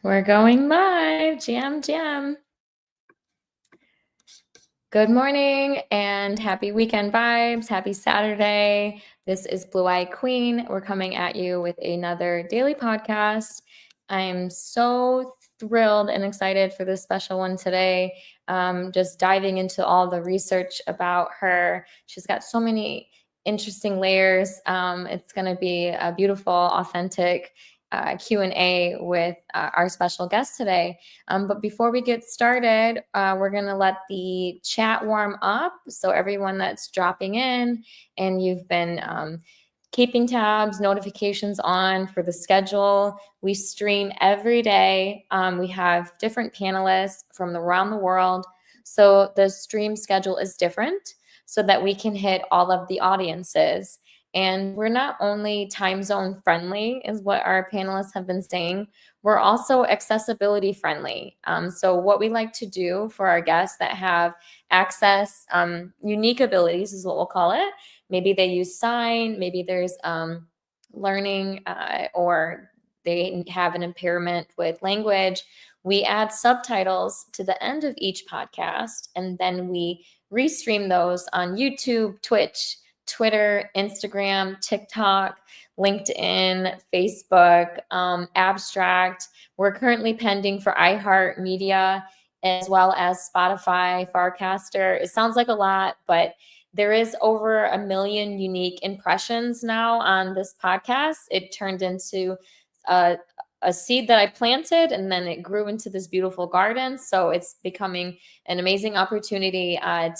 We're going live. Jam, jam. Good morning and happy weekend vibes. Happy Saturday. This is Blue Eye Queen. We're coming at you with another daily podcast. I'm so thrilled and excited for this special one today. Just diving into all the research about her. She's got so many interesting layers. It's going to be a beautiful, authentic Q&A with our special guest today. But before we get started, we're going to let the chat warm up. So everyone that's dropping in and you've been keeping tabs, notifications on for the schedule. We stream every day. We have different panelists from around the world. So the stream schedule is different so that we can hit all of the audiences. And we're not only time zone friendly, is what our panelists have been saying, we're also accessibility friendly. So what we like to do for our guests that have access, unique abilities is what we'll call it. Maybe they use sign, maybe there's learning or they have an impairment with language. We add subtitles to the end of each podcast, and then we restream those on YouTube, Twitch, Twitter, Instagram, TikTok, LinkedIn, Facebook, Abstract. We're currently pending for iHeartMedia as well as Spotify, Farcaster. It sounds like a lot, but there is over 1 million unique impressions now on this podcast. It turned into a seed that I planted, and then it grew into this beautiful garden. So it's becoming an amazing opportunity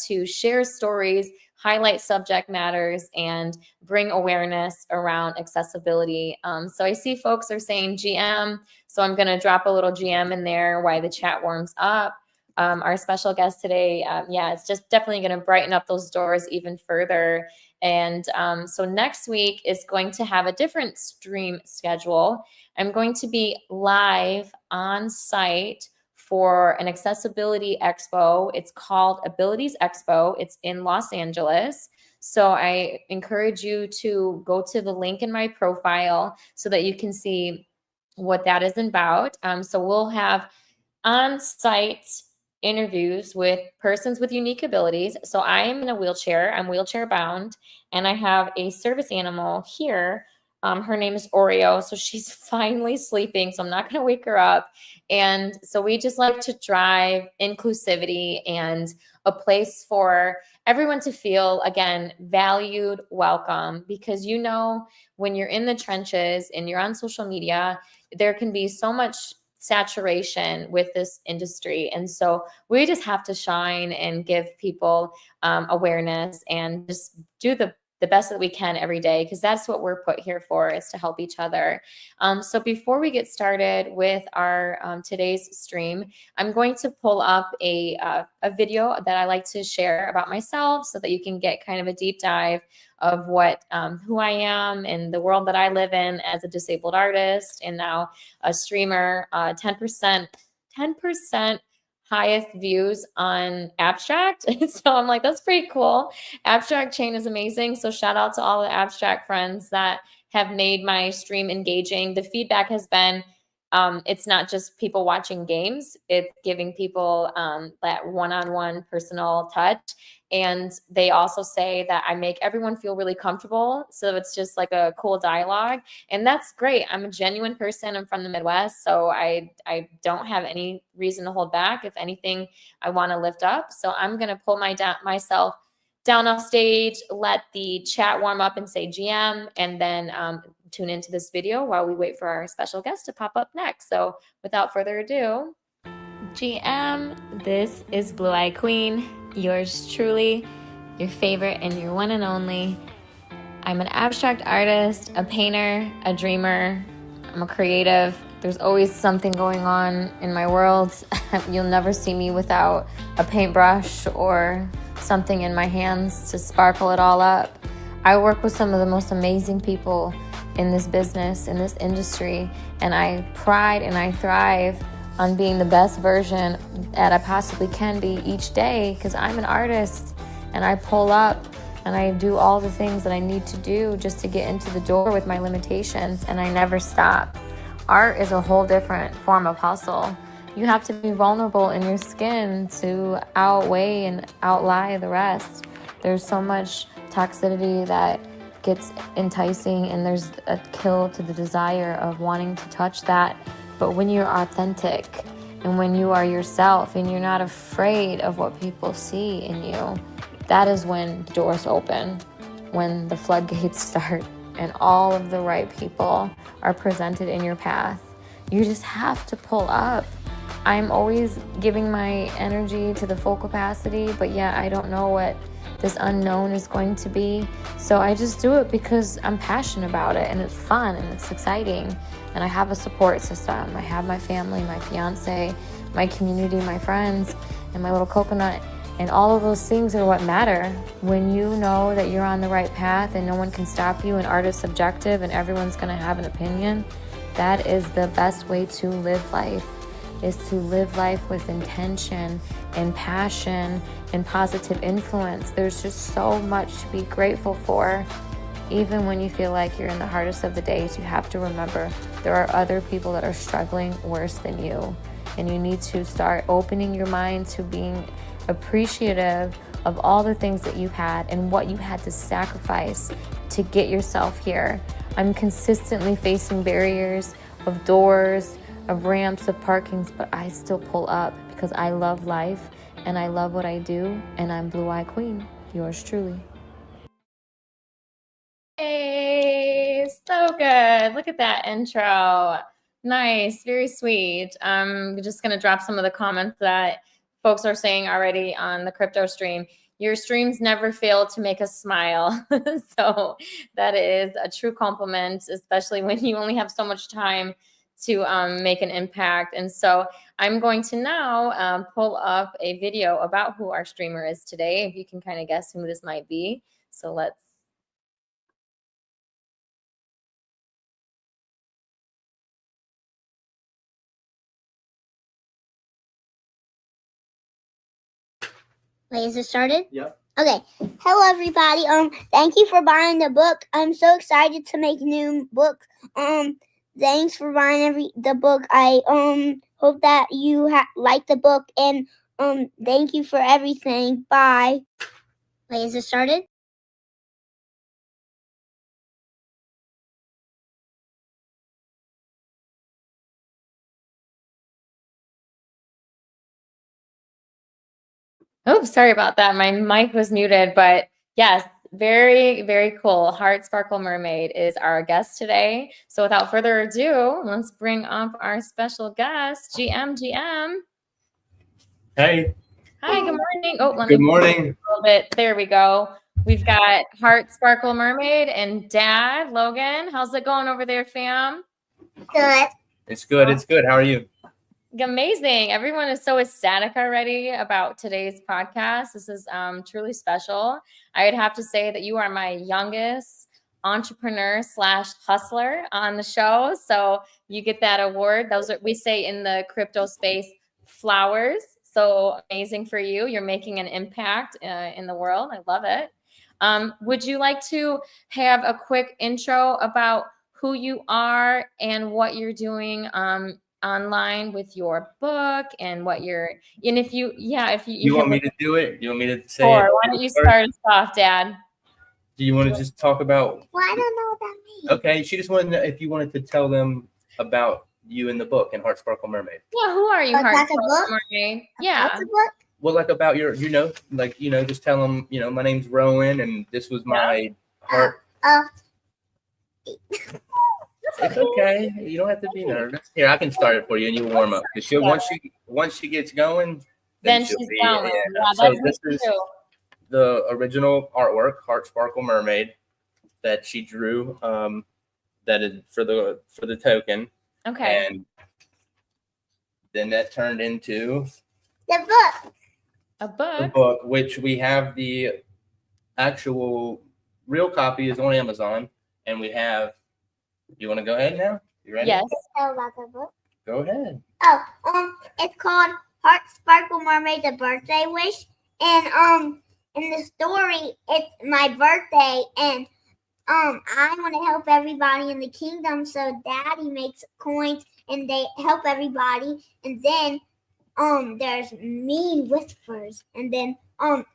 to share stories, highlight subject matters, and bring awareness around accessibility. So I see folks are saying GM, so I'm going to drop a little GM in there while the chat warms up. Our special guest today, it's just definitely going to brighten up those doors even further. And so next week is going to have a different stream schedule. I'm going to be live on site for an accessibility expo. It's called Abilities Expo. It's in Los Angeles. So I encourage you to go to the link in my profile so that you can see what that is about. So we'll have on-site interviews with persons with unique abilities. So I am in a wheelchair. I'm wheelchair bound, and I have a service animal here. Her name is Oreo. So she's finally sleeping, so I'm not going to wake her up. And so we just like to drive inclusivity and a place for everyone to feel, again, valued, welcome, because when you're in the trenches and you're on social media, there can be so much saturation with this industry. And so we just have to shine and give people awareness and just do the best that we can every day, because that's what we're put here for, is to help each other. So before we get started with our today's stream, I'm going to pull up a video that I like to share about myself so that you can get kind of a deep dive of what who I am and the world that I live in as a disabled artist and now a streamer. 10% highest views on Abstract. So I'm like, that's pretty cool. Abstract chain is amazing. So shout out to all the Abstract friends that have made my stream engaging. The feedback has been, it's not just people watching games, it's giving people that one-on-one personal touch. And they also say that I make everyone feel really comfortable. So it's just like a cool dialogue. And that's great. I'm a genuine person. I'm from the Midwest. So I don't have any reason to hold back. If anything, I want to lift up. So I'm going to pull myself down off stage, let the chat warm up and say GM, and then tune into this video while we wait for our special guest to pop up next. So without further ado, GM, this is Blue Eye Queen, yours truly, your favorite and your one and only. I'm an abstract artist, a painter, a dreamer. I'm a creative. There's always something going on in my world. You'll never see me without a paintbrush or something in my hands to sparkle it all up. I work with some of the most amazing people in this business, in this industry, and I pride and I thrive on being the best version that I possibly can be each day, because I'm an artist and I pull up and I do all the things that I need to do just to get into the door with my limitations, and I never stop. art is a whole different form of hustle. You have to be vulnerable in your skin to outweigh and outlie the rest. There's so much toxicity that gets enticing, and there's a kill to the desire of wanting to touch that. But when you're authentic and when you are yourself and you're not afraid of what people see in you, that is when the doors open, when the floodgates start and all of the right people are presented in your path. You just have to pull up. I'm always giving my energy to the full capacity, but yeah, I don't know what this unknown is going to be. So I just do it because I'm passionate about it, and it's fun and it's exciting. And I have a support system. I have my family, my fiance, my community, my friends, and my little coconut. And all of those things are what matter. When you know that you're on the right path and no one can stop you, and art is subjective and everyone's gonna have an opinion, that is the best way to live life, is to live life with intention and passion and positive influence. There's just so much to be grateful for. Even when you feel like you're in the hardest of the days, you have to remember there are other people that are struggling worse than you. And you need to start opening your mind to being appreciative of all the things that you had and what you had to sacrifice to get yourself here. I'm consistently facing barriers of doors, of ramps, of parkings, but I still pull up because I love life and I love what I do, and I'm Blue Eye Queen, yours truly. Hey, so good. Look at that intro. Nice, very sweet. I'm just going to drop some of the comments that folks are saying already on the crypto stream. Your streams never fail to make us smile. So that is a true compliment, especially when you only have so much time to make an impact. And so I'm going to now pull up a video about who our streamer is today, if you can kind of guess who this might be. So let's. Wait, is it started? Yep. Okay. Hello, everybody. Thank you for buying the book. I'm so excited to make new books. Thanks for buying the book. I hope that you like the book, and thank you for everything. Bye. Wait, is it started? Oh, sorry about that. My mic was muted, but yes, very, very cool. Heart Sparkle Mermaid is our guest today. So without further ado, let's bring up our special guest, GM. Hey. Hi, good morning. Oh, let Good me morning. a little bit. There we go. We've got Heart Sparkle Mermaid and Dad, Logan. How's it going over there, fam? Good. It's good. It's good. How are you? Amazing. Everyone is so ecstatic already about today's podcast. This is truly special. I would have to say that you are my youngest entrepreneur / hustler on the show. So you get that award. Those are, we say in the crypto space, flowers. So amazing for you. You're making an impact in the world. I love it. Would you like to have a quick intro about who you are and what you're doing online with your book and what you're, and if you want me to do it? You want me to say sure. it? Why don't you start us off, Dad? Do you want to just talk about? Well, I don't know what that means. Okay, she just wanted to know if you wanted to tell them about you in the book and Heart Sparkle Mermaid. Yeah, who are you, Heart That's a Sparkle book? Mermaid? Yeah. That's a book? Well, like about your, just tell them, my name's Rowan and this was my heart. It's okay. You don't have to be nervous. Here, I can start it for you, and you warm up. Because once she gets going, Then she'll she's be. going. Yeah. Yeah, So this is the original artwork, Heart Sparkle Mermaid, that she drew. That is for the token. Okay. And then that turned into The book. A book. the book, which we have the actual real copy is on Amazon, and we have. You want to go ahead now? You ready? Yes. Tell about the book. Go ahead. It's called Heart Sparkle Mermaid, the birthday wish, and in the story, it's my birthday, and I want to help everybody in the kingdom, so Daddy makes coins and they help everybody, and then there's mean whispers, and then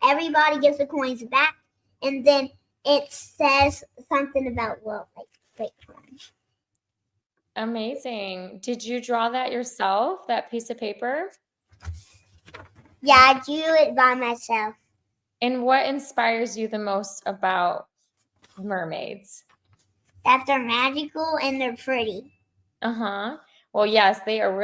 everybody gives the coins back, and then it says something about great crimes. Amazing. Did you draw that yourself, that piece of paper? Yeah, I drew it by myself. And what inspires you the most about mermaids? That they're magical and they're pretty. Uh-huh. Well, yes, they are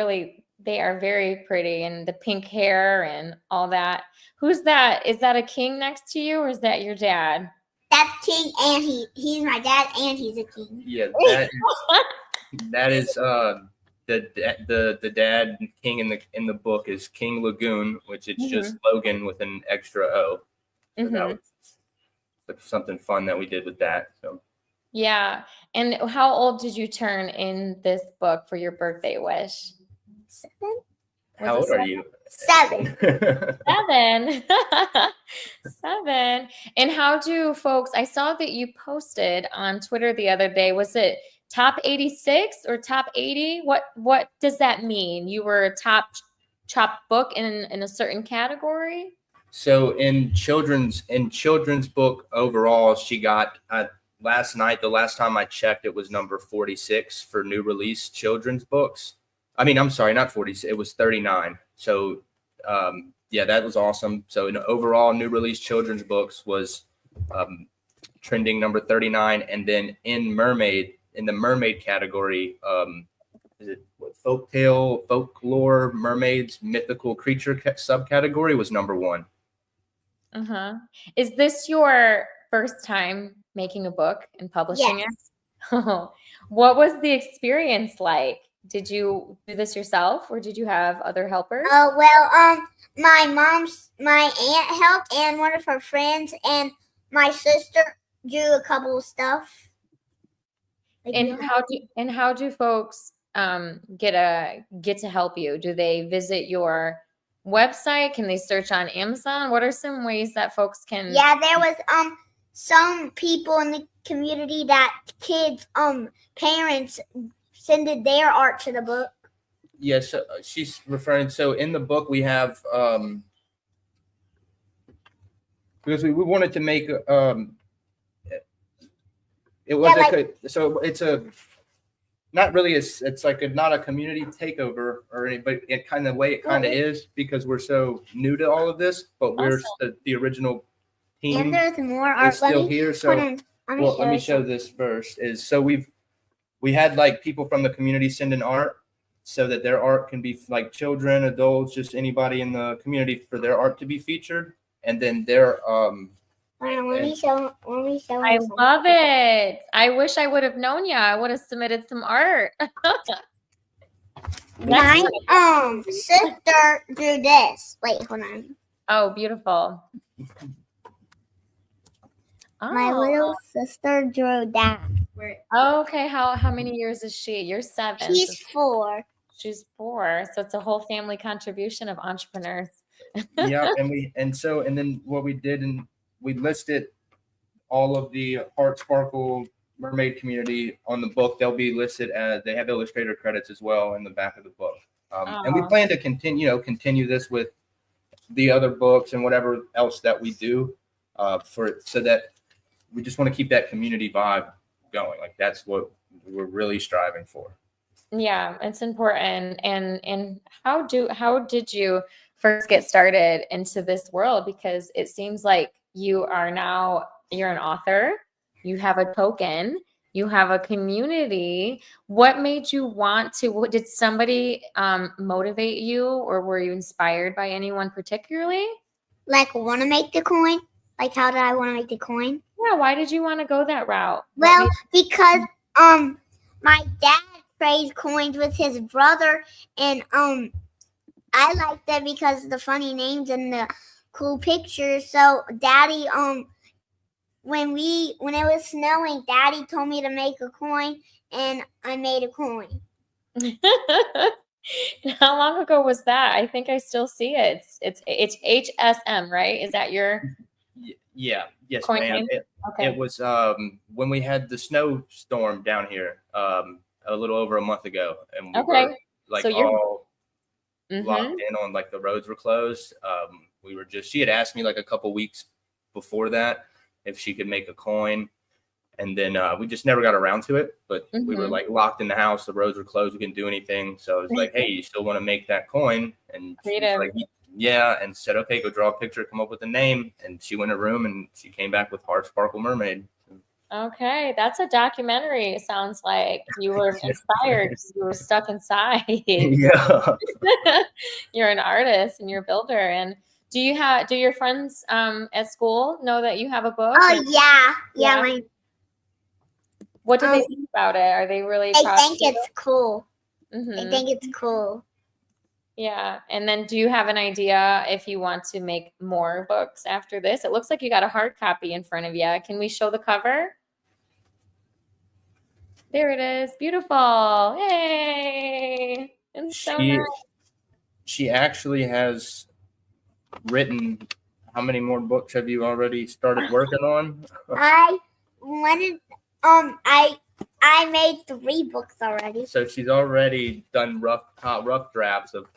very pretty, and the pink hair and all that. Who's that? Is that a king next to you, or is that your dad? That's King, and he's my dad, and he's a king. Yeah, that is the dad king in the book is King Lagoon, which it's just Logan with an extra O. So that was something fun that we did with that. So Yeah. And how old did you turn in this book for your birthday wish? 7. how old are you? 7. 7. 7. And how do folks, I saw that you posted on Twitter the other day, was it top 86 or top 80? What does that mean? You were a top book in a certain category? So in children's book overall, she got last night, the last time I checked, it was number 46 for new release children's books. I mean, I'm sorry, not 46. It was 39. So yeah, that was awesome. So in overall new release children's books was trending number 39. And then in the mermaid category, is it folktale, folklore, mermaids, mythical creature subcategory was number 1. Uh-huh. Is this your first time making a book and publishing Yes. it? What was the experience like? Did you do this yourself, or did you have other helpers? Oh, well, my aunt helped, and one of her friends, and my sister drew a couple of stuff. And how do folks get to help you? Do they visit your website? Can they search on Amazon? What are some ways that folks can? Yeah, there was some people in the community that kids parents sent their art to the book. Yes, she's referring. So in the book we have because we wanted to make it was so it's a not really it's like not a community takeover or any, but it kind of way it kind of is because we're so new to all of this, but we're the original team. And there's more art. Is still here. So let me show this first. Is so we had like people from the community send in art so that their art can be like children, adults, just anybody in the community for their art to be featured, and then their let me show. I love it. I wish I would have known you. I would have submitted some art. My sister drew this. Wait, hold on. Oh, beautiful. My little sister drew that. Okay, how many years is she? You're 7. She's 4. She's 4. So it's a whole family contribution of entrepreneurs. Yeah, and then what we did, and we listed all of the Heart Sparkle mermaid community on the book. They'll be listed as they have illustrator credits as well in the back of the book. And we plan to continue this with the other books and whatever else that we do so that we just want to keep that community vibe going. Like that's what we're really striving for. Yeah, it's important. And how did you first get started into this world? Because it seems like you're an author, you have a token, you have a community. What made you want to? Did somebody motivate you, or were you inspired by anyone particularly? Like want to make the coin? Like how did I want to make the coin? Yeah, why did you want to go that route? Well, because my dad trades coins with his brother, and I liked that because of the funny names and the cool pictures. So Daddy when it was snowing, Daddy told me to make a coin, and I made a coin. How long ago was that? I think I still see it. It's HSM, right? Is that your? Yeah. Yes, Coin ma'am. game? It Okay. was when we had the snowstorm down here a little over a month ago, and we were Okay. like So you're all mm-hmm. locked in on like the roads were closed. We were just she had asked me like a couple weeks before that if she could make a coin, and then we just never got around to it. But we were Mm-hmm. like locked in the house, the roads were closed, we couldn't do anything. So I was like, "Hey, you still want to make that coin?" And she was Creative. like, "Yeah," and said, "Okay, go draw a picture, come up with a name." And she went in a room and she came back with Heart Sparkle Mermaid. Okay, that's a documentary. It sounds like you were inspired because you were stuck inside. Yeah. You're an artist and you're a builder. And do your friends at school know that you have a book? Oh And yeah. Yeah. What do they Um, think about it? Are they really I proud think of you? it's cool. I Mhm. think it's cool. Yeah. And then do you have an idea if you want to make more books after this? It looks like you got a hard copy in front of you. Can we show the cover? There it is. Beautiful. Yay. It's so nice. She actually has written. How many more books have you already started working on? I wanted I made 3 books already. So she's already done rough drafts of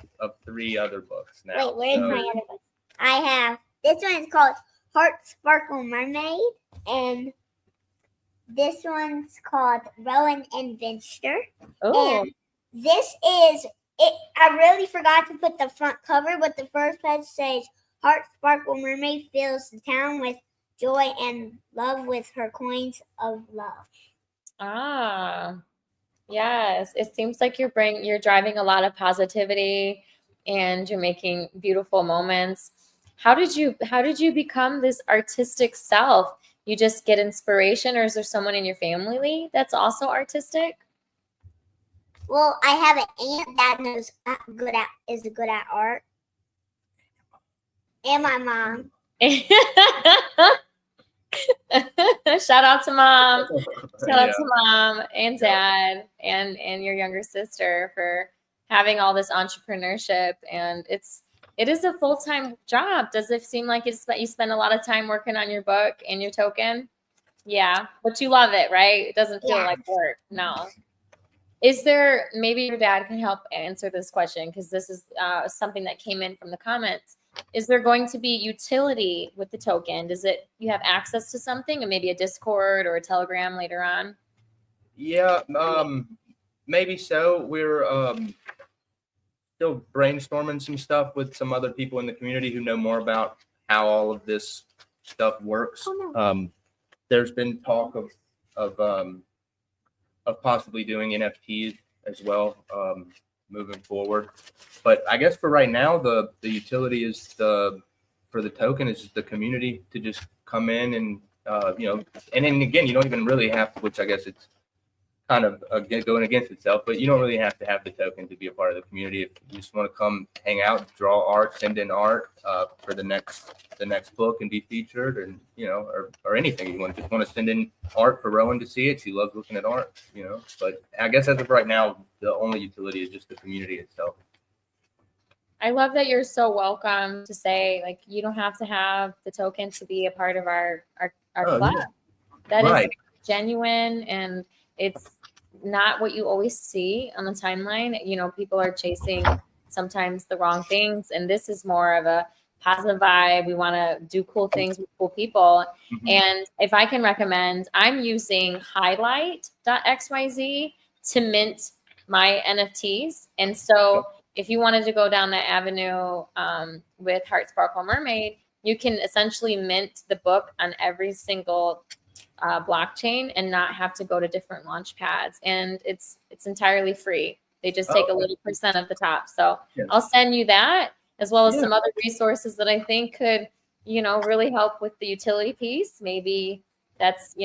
3 other books now. Wait, where's my other book? I have this one is called Heart Sparkle Mermaid, and this one's called Rowan and Venture. Oh, And this is it. I really forgot to put the front cover, but the first page says Heart Sparkle Mermaid fills the town with joy and love with her coins of love. yes. It seems like you're driving a lot of positivity and you're making beautiful moments. How did you become this artistic self? You just get inspiration, or is there someone in your family that's also artistic? Well, I have an aunt that knows is good at art, and my mom. Shout out to mom. Shout out Yeah. to mom and dad and your younger sister for having all this entrepreneurship, and it is a full-time job. Does it seem like you spend a lot of time working on your book and your token? Yeah, but you love it, right? It doesn't feel Yeah. like work. No. Is there, maybe your dad can help answer this question because this is something that came in from the comments. Is there going to be utility with the token? You have access to something, and maybe a Discord or a Telegram later on? Yeah, maybe so. We're still brainstorming some stuff with some other people in the community who know more about how all of this stuff works. There's been talk of possibly doing NFTs as well, moving forward. But I guess for right now, the utility is for the token is the community to just come in and and then again, you don't even really have, which I guess it's kind of going against itself, but you don't really have to have the token to be a part of the community. If you just want to come hang out, draw art, send in art for the next book and be featured, and or anything you want. Just want to send in art for Rowan to see it. She loves looking at art, But I guess as of right now, the only utility is just the community itself. I love that you're so welcome to say, like, you don't have to have the token to be a part of our club. Yeah. That Right. is genuine, and it's not what you always see on the timeline. People are chasing sometimes the wrong things, and this is more of a positive vibe. We want to do cool things with cool people. Mhm. And if I can recommend, I'm using highlight.xyz to mint my NFTs. And so if you wanted to go down that avenue with Heart Sparkle Mermaid, you can essentially mint the book on every single blockchain and not have to go to different launch pads. And it's entirely free. They just take a little % of the top. So Yes. I'll send you that, as well as Yeah. some other resources that I think could, really help with the utility piece. Maybe that's,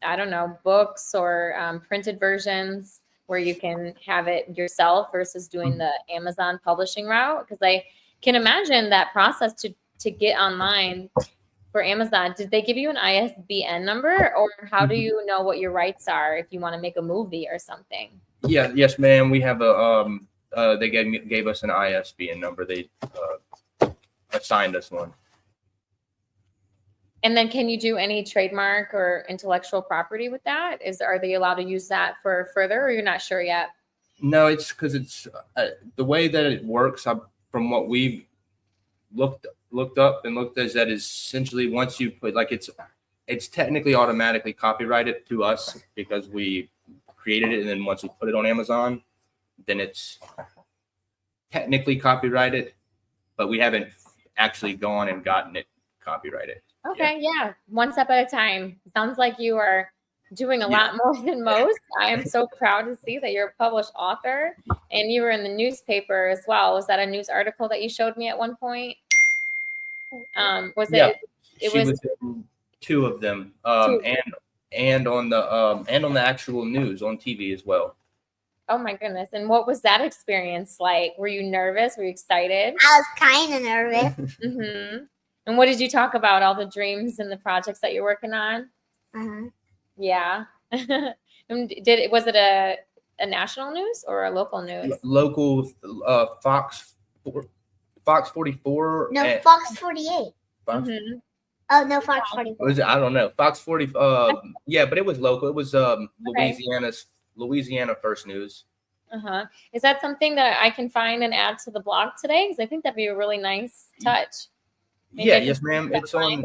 I don't know, books or printed versions where you can have it yourself versus doing the Amazon publishing route. Because I can imagine that process to get online for Amazon. Did they give you an ISBN number, or how do you know what your rights are if you want to make a movie or something? Yeah, yes, ma'am. We have they gave us an ISBN number. They assigned us one. And then can you do any trademark or intellectual property with that? Are they allowed to use that for further, or you're not sure yet? No, it's because it's the way that it works. From what we've looked up and looked at, is that is essentially once you put like it's technically automatically copyrighted to us because we created it, and then once we put it on Amazon, then it's technically copyrighted, but we haven't actually gone and gotten it copyrighted. Okay, yeah. One step at a time. Sounds like you are doing a lot more than most. I am so proud to see that you're a published author, and you were in the newspaper as well. Was that a news article that you showed me at one point? Was Yeah, it? It she was was in two of them, two. and on the actual news on TV as well. Oh my goodness! And what was that experience like? Were you nervous? Were you excited? I was kind of nervous. Mm-hmm. And what did you talk about? All the dreams and the projects that you're working on? Uh-huh. Yeah. And was it a national news or a local news? Local Fox 44. No, Fox 48. Fox, Mm-hmm. Oh, no, Fox 44. was it? I don't know. Fox 40. Yeah, but it was local. It was Louisiana First News. Uh-huh. Is that something that I can find and add to the blog today? Because I think that'd be a really nice touch. Maybe Yeah, yes, ma'am. It's on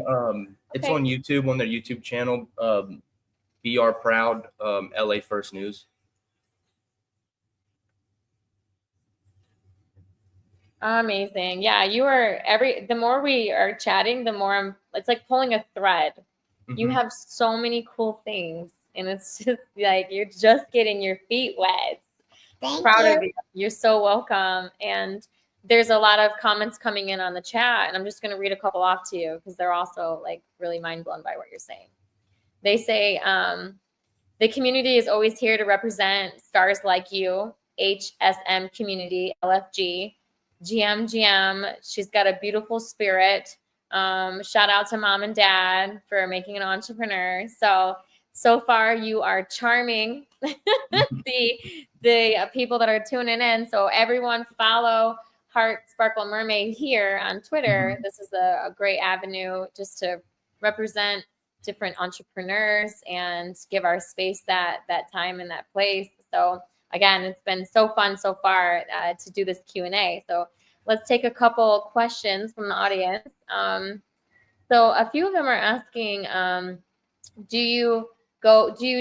it's Okay. on YouTube, on their YouTube channel. BR Proud LA First News. Amazing. Yeah, the more we are chatting, the more it's like pulling a thread. You Mhm. have so many cool things, and it's just like you're just getting your feet wet. Thank Proud you. of you. You're so welcome. And there's a lot of comments coming in on the chat, and I'm just going to read a couple off to you because they're also like really mind blown by what you're saying. They say the community is always here to represent stars like you, HSM community, LFG, GM. She's got a beautiful spirit. Shout out to mom and dad for making an entrepreneur. So far you are charming the people that are tuning in. So everyone follow Heart Sparkle Mermaid here on Twitter. This is a great avenue just to represent different entrepreneurs and give our space that time and that place. So again, it's been so fun so far to do this Q&A. So let's take a couple questions from the audience. So a few of them are asking, do you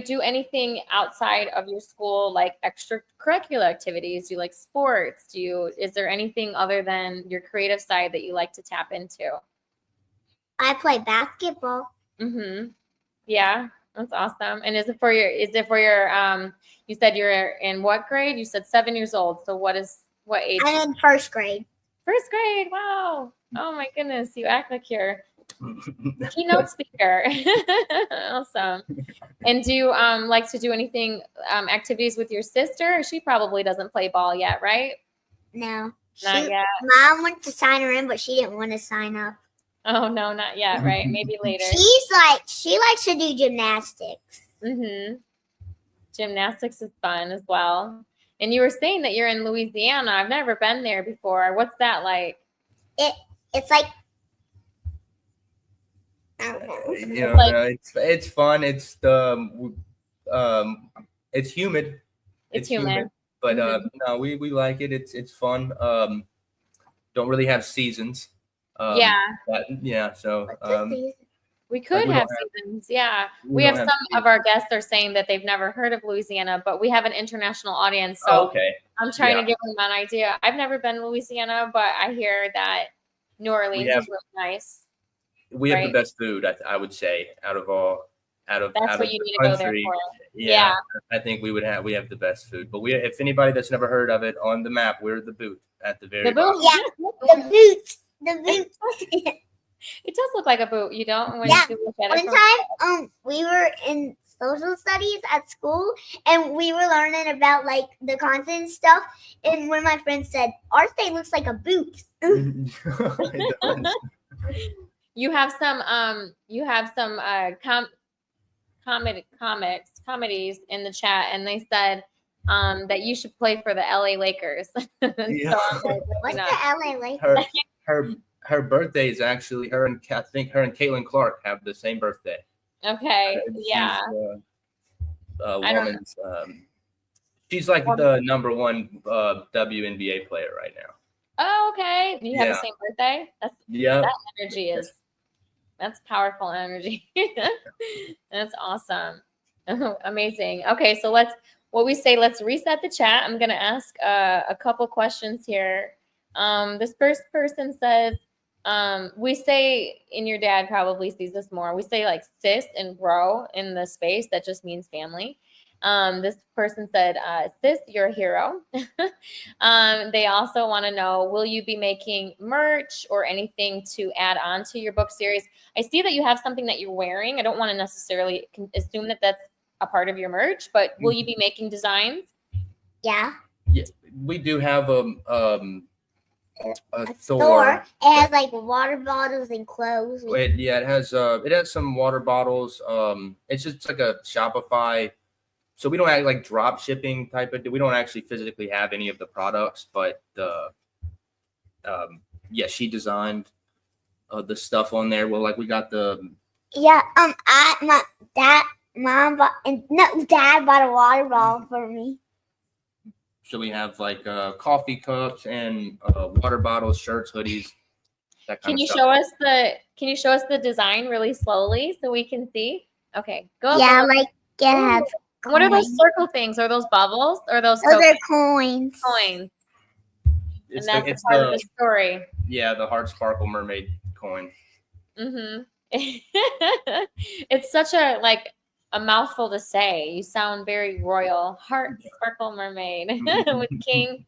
do anything outside of your school, like extracurricular activities? Do you like sports? Is there anything other than your creative side that you like to tap into? I play basketball. Mm-hmm. Yeah, that's awesome. And is it for your, you said you're in what grade? You said 7 years old. So what age? I'm in first grade. First grade. Wow. Oh my goodness. You act like you're keynote speaker. Awesome. And do you like to do anything, activities with your sister? She probably doesn't play ball yet, right? No. Not yet. Mom went to sign her in, but she didn't want to sign up. Oh no, not yet, right? Maybe later. She likes to do gymnastics. Mm-hmm. Gymnastics is fun as well. And you were saying that you're in Louisiana. I've never been there before. What's that like? It's like, I don't know. You know, Like- it's fun. It's it's humid. It's humid. But no, we like it. It's fun. Don't really have seasons. Yeah. But, yeah. So We could we have don't seasons. Yeah. we We have don't some have of our guests are saying that they've never heard of Louisiana, but we have an international audience. So Oh, okay. I'm trying Yeah. to give them an idea. I've never been to Louisiana, but I hear that New Orleans is really nice. We have Right. the best food, I would say, out of That's out what of you the need to go there country. for. Yeah, I think we have the best food. But if anybody that's never heard of it, on the map, we're the boot at the very The boot? bottom. The boots. It does look like a boot. You don't when Yeah. you look at One it. time, we were in social studies at school, and we were learning about like the consonant stuff. And one of my friends said, "Our state looks like a boot." It does. You have some comedies in the chat, and they said that you should play for the LA Lakers. So Yeah. I'm like, What's no. the LA Lakers? her her birthday is actually I think her and Caitlin Clark have the same birthday. Okay. She's Yeah. a I don't know. woman's. She's like the number one WNBA player right now. Oh, okay. You have the Yeah. same birthday? Yeah. That energy that's powerful energy. That's awesome. Amazing. Okay, so let's reset the chat. I'm gonna ask a couple questions here. This first person says, we say, and your dad probably sees this more, we say like sis and bro in the space. That just means family. This person said, sis, you're a hero. They also want to know, will you be making merch or anything to add on to your book series? I see that you have something that you're wearing. I don't want to necessarily assume that that's a part of your merch, but will you be making designs? Yeah. Yeah, we do have a store. It has like water bottles and clothes. It has some water bottles. It's just like a Shopify. So we don't act like drop shipping type of. We don't actually physically have any of the products, but yeah, she designed the stuff on there. Well, like we got the Dad bought a water bottle for me. So we have like coffee cups and water bottles, shirts, hoodies. That kind Can of you stuff. Can you show us the design really slowly so we can see? Okay, go. Yeah, like it has. What are those circle things? Are those bubbles? Or those are coins? Coins. It's and that's part of the story. Yeah, the Heart Sparkle Mermaid coin. Mm-hmm. It's such a mouthful to say. You sound very royal. Heart Sparkle Mermaid with King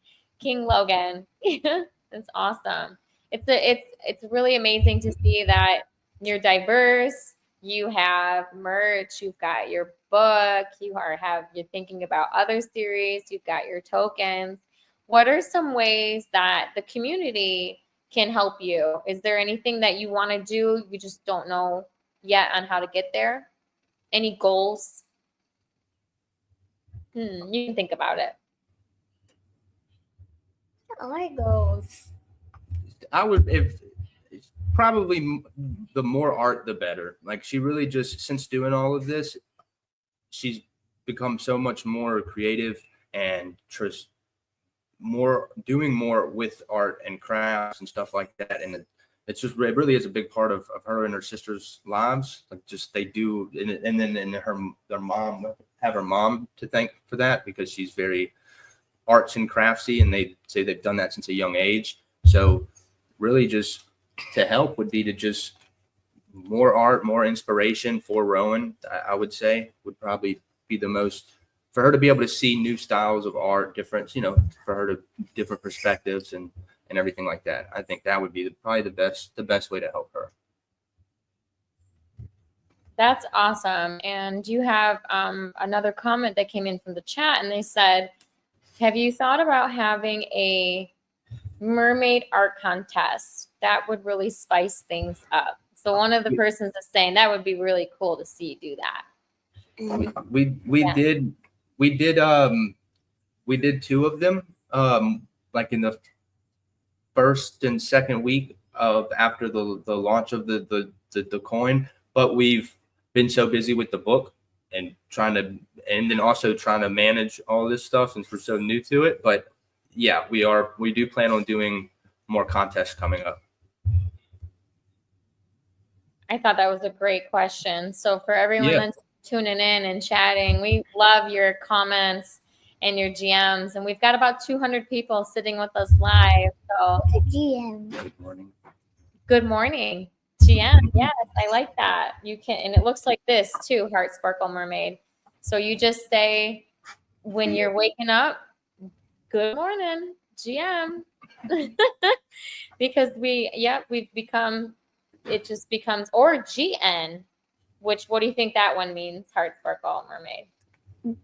Logan. It's awesome. It's really amazing to see that you're diverse. You have merch. You've got your book. You're thinking about other series. You've got your tokens. What are some ways that the community can help you? Is there anything that you want to do, you just don't know yet on how to get there? Any goals? You can think about it. Our goals. Probably the more art, the better. Like she really just, since doing all of this, she's become so much more creative and doing more with art and crafts and stuff like that. And it really is a big part of her and her sister's lives. Like just they do, and then their mom, have her mom to thank for that, because she's very arts and craftsy, and they say they've done that since a young age. So really just to help would be to just more art, more inspiration for Rowan, I would say would probably be the most, for her to be able to see new styles of art, different, for her to different perspectives and everything like that. I think that would be probably the best way to help her. That's awesome. And you have another comment that came in from the chat, and they said, have you thought about having a mermaid art contest? That would really spice things up. So one of the persons is saying that would be really cool to see you do that. We did two of them, like in the first and second week after the launch of the coin, but we've been so busy with the book and then also trying to manage all this stuff since we're so new to it. But yeah, we do plan on doing more contests coming up. I thought that was a great question. So for everyone that's tuning in and chatting, we love your comments and your GMs. And we've got about 200 people sitting with us live. So GM. Good morning. Good morning, GM. Yes, I like that. You can, and it looks like this too, Heart Sparkle Mermaid. So you just say when you're waking up, good morning, GM. Because we've become, it just becomes, or GN, what do you think that one means, Heart Sparkle Mermaid?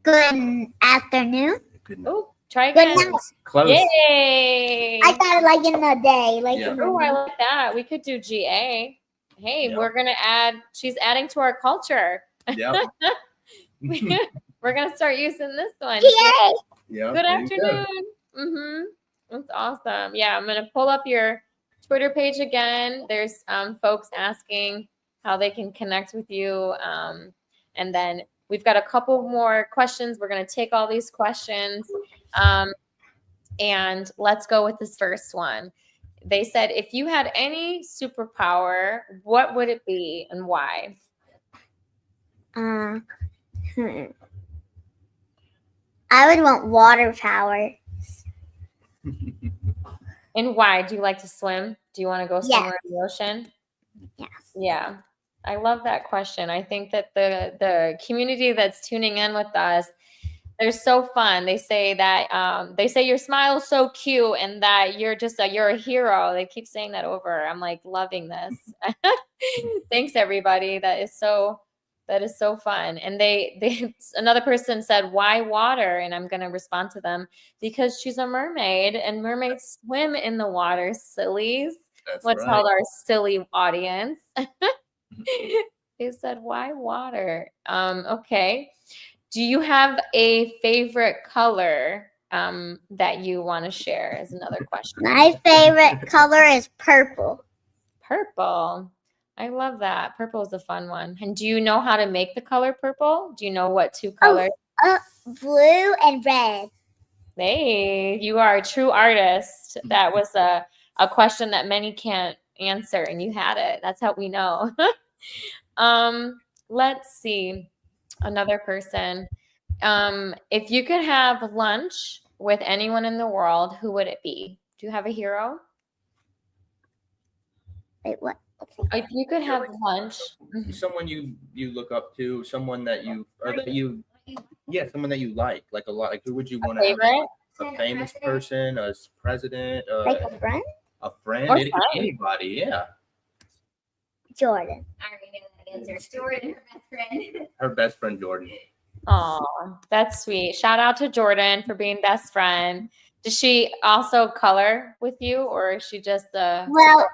Good afternoon. Oh, try again. Good night. Close. Yay. I thought like in the day. Oh, I like that. We could do GA. Hey, we're going to add, she's adding to our culture. Yeah. We're going to start using this one. GA. Yeah. Good afternoon. That's awesome. Yeah, I'm going to pull up your Twitter page again. There's folks asking how they can connect with you. And then we've got a couple more questions. We're going to take all these questions. And let's go with this first one. They said, if you had any superpower, what would it be and why? I would want water power. And why? Do you like to swim? Do you want to go somewhere in the ocean? Yes. Yeah. I love that question. I think that the community that's tuning in with us, they're so fun. They say that they say your smile is so cute and that you're a hero. They keep saying that over. I'm like loving this. Thanks everybody. That is so fun. And they another person said, why water? And I'm gonna respond to them because she's a mermaid and mermaids swim in the water, sillies. That's What's right. called our silly audience. They said, why water? Okay. Do you have a favorite color that you want to share as another question? My favorite color is purple. Purple. I love that. Purple is a fun one. And do you know how to make the color purple? Do you know what two colors? Blue and red. Hey, you are a true artist. That was a question that many can't answer, and you had it. That's how we know. Let's see. Another person. If you could have lunch with anyone in the world, who would it be? Do you have a hero? Wait, what? If you could have lunch, Someone you look up to, someone that you someone that you like a lot. Like who would you want to have? favorite? A famous person, a president, Like a friend? a friend, Or it could friend. be anybody. Yeah, Jordan. I already know that answer. It's Jordan, her best friend. her best friend Jordan. Oh, that's sweet. Shout out to Jordan for being best friend. Does she also color with you, or is she just the? Well,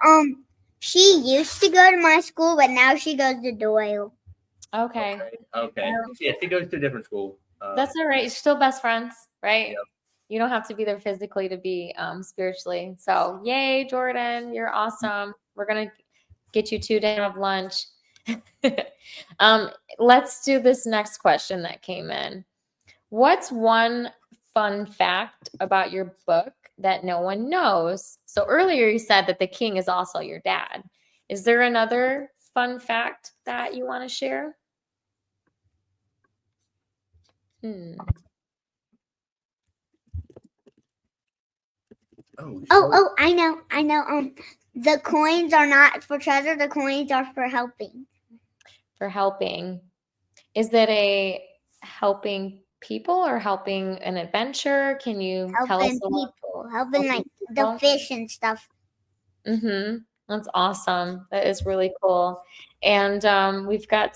she used to go to my school, but now she goes to Doyle. Okay, Okay. Yeah, she goes to a different school. that's all right. You're still best friends, right? Yep. You don't have to be there physically to be spiritually. So, yay, Jordan, you're awesome. We're gonna get you 2 days of lunch. Let's do this next question that came in. What's one fun fact about your book that no one knows? So earlier you said that the king is also your dad. Is there another fun fact that you want to share? I know. The coins are not for treasure. The coins are for helping. For helping. Is that a helping people or helping an adventure? Can you tell us Helping a little? people. Helping like people? the fish and stuff. Mm-hmm. That's awesome. That is really cool. And we've got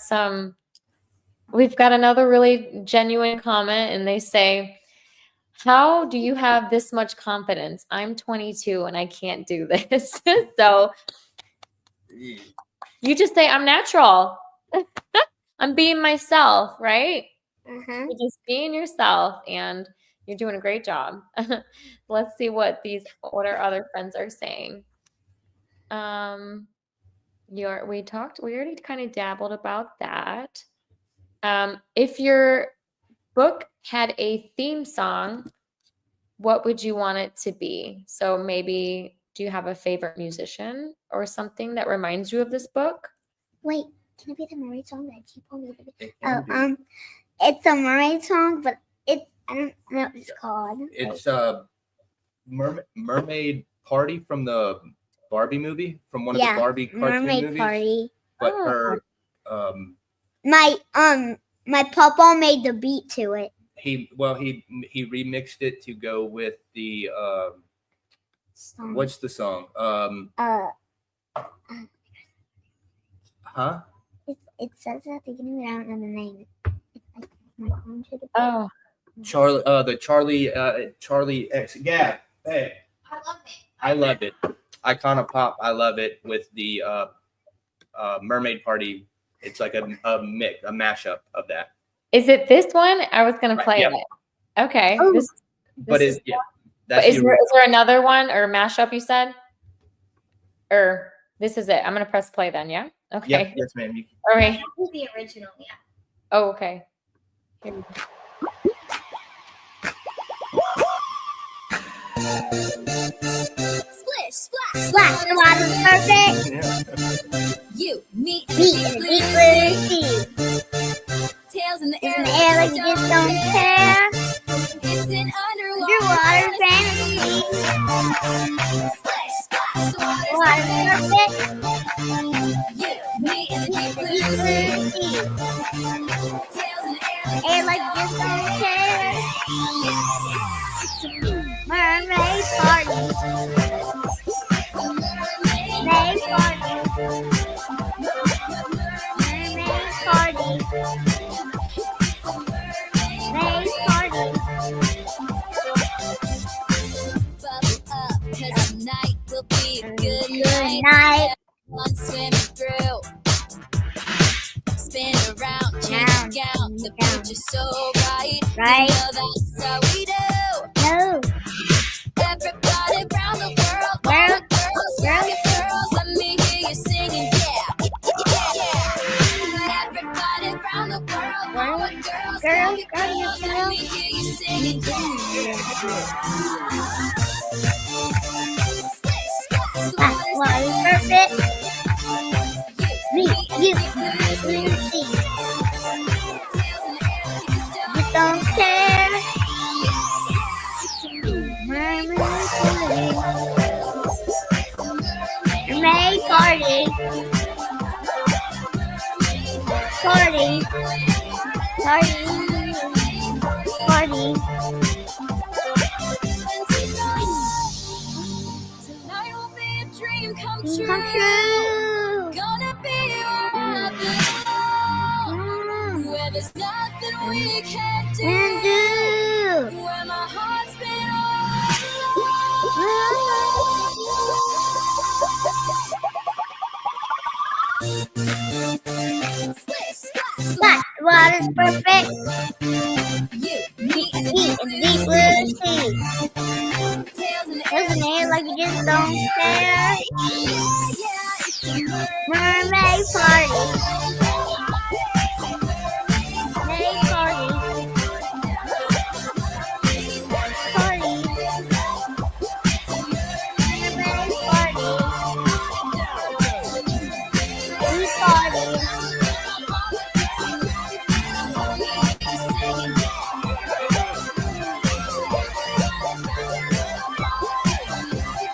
another really genuine comment, and they say, how do you have this much confidence? I'm 22 and I can't do this. So you just say, I'm natural. I'm being myself, right? You're just being yourself and you're doing a great job. Let's see what our other friends are saying. We already kind of dabbled about that. If your book had a theme song, what would you want it to be? So maybe, do you have a favorite musician or something that reminds you of this book? Wait, can it be the mermaid song that keep on moving? It can be. It's a mermaid song, but I don't know what it's called. It's Mermaid Party from the Barbie movie, from one of the Barbie cartoon Mermaid movies. Party. But her My papa made the beat to it. he remixed it to go with the what's the song? It says at the beginning, but I don't know the name. Oh, Charlie X. Yeah, hey, I love it. Icona Pop, I love it with the Mermaid Party. It's like a mashup of that. is it this one? I was gonna play yeah. it. Okay. Oh. But is that's there another one or mashup you said? Or this is it. I'm gonna press play then. Yeah. Okay. Yep, yes, ma'am. All right. That was the original, yeah. Oh, okay. Here we go. Splish, splash, Splash, the water's perfect. You, me, and Deep the in the deep deep blue blue sea. sea. Tails in the In air, the air like you just don't care. It's an underwater Underwater fantasy. Splash, splash, the The water's water's perfect. perfect. You, me, and the Deep deep in the blue deep sea. blue sea. Tails in the Air like you just don't care. Mermaid party. Mermaid party. Mermaid party. Mermaid party. Buckle up, 'cause tonight will be a good Good night. night. Everyone swimming through. Spin around, change Round, gown. The down. future's so bright. Right. You know that's how we do. No. Everybody around the world, all Girl, the girls, girl. rock it, girls. Let me hear you singing, yeah, yeah. Everybody around the world, all the girls, Girl, rock it, girl, girls. Let me hear you singing, yeah. Splash, the water's perfect. Me, you, blue sea. Just don't care. Mermaid party. Mermaid party. Party. Party. Party. Tonight will be a dream come Dream true. come true. Gonna be where I belong. Where there's nothing we can't do. And do. Where my heart's been all along. Splash, splash, Splash, the water's perfect. you, me, and the Deep in the deep blue sea. tails in the There's an air like you just don't care. yeah, it's a Mermaid party. Mermaid party. Party. Mermaid party. We party.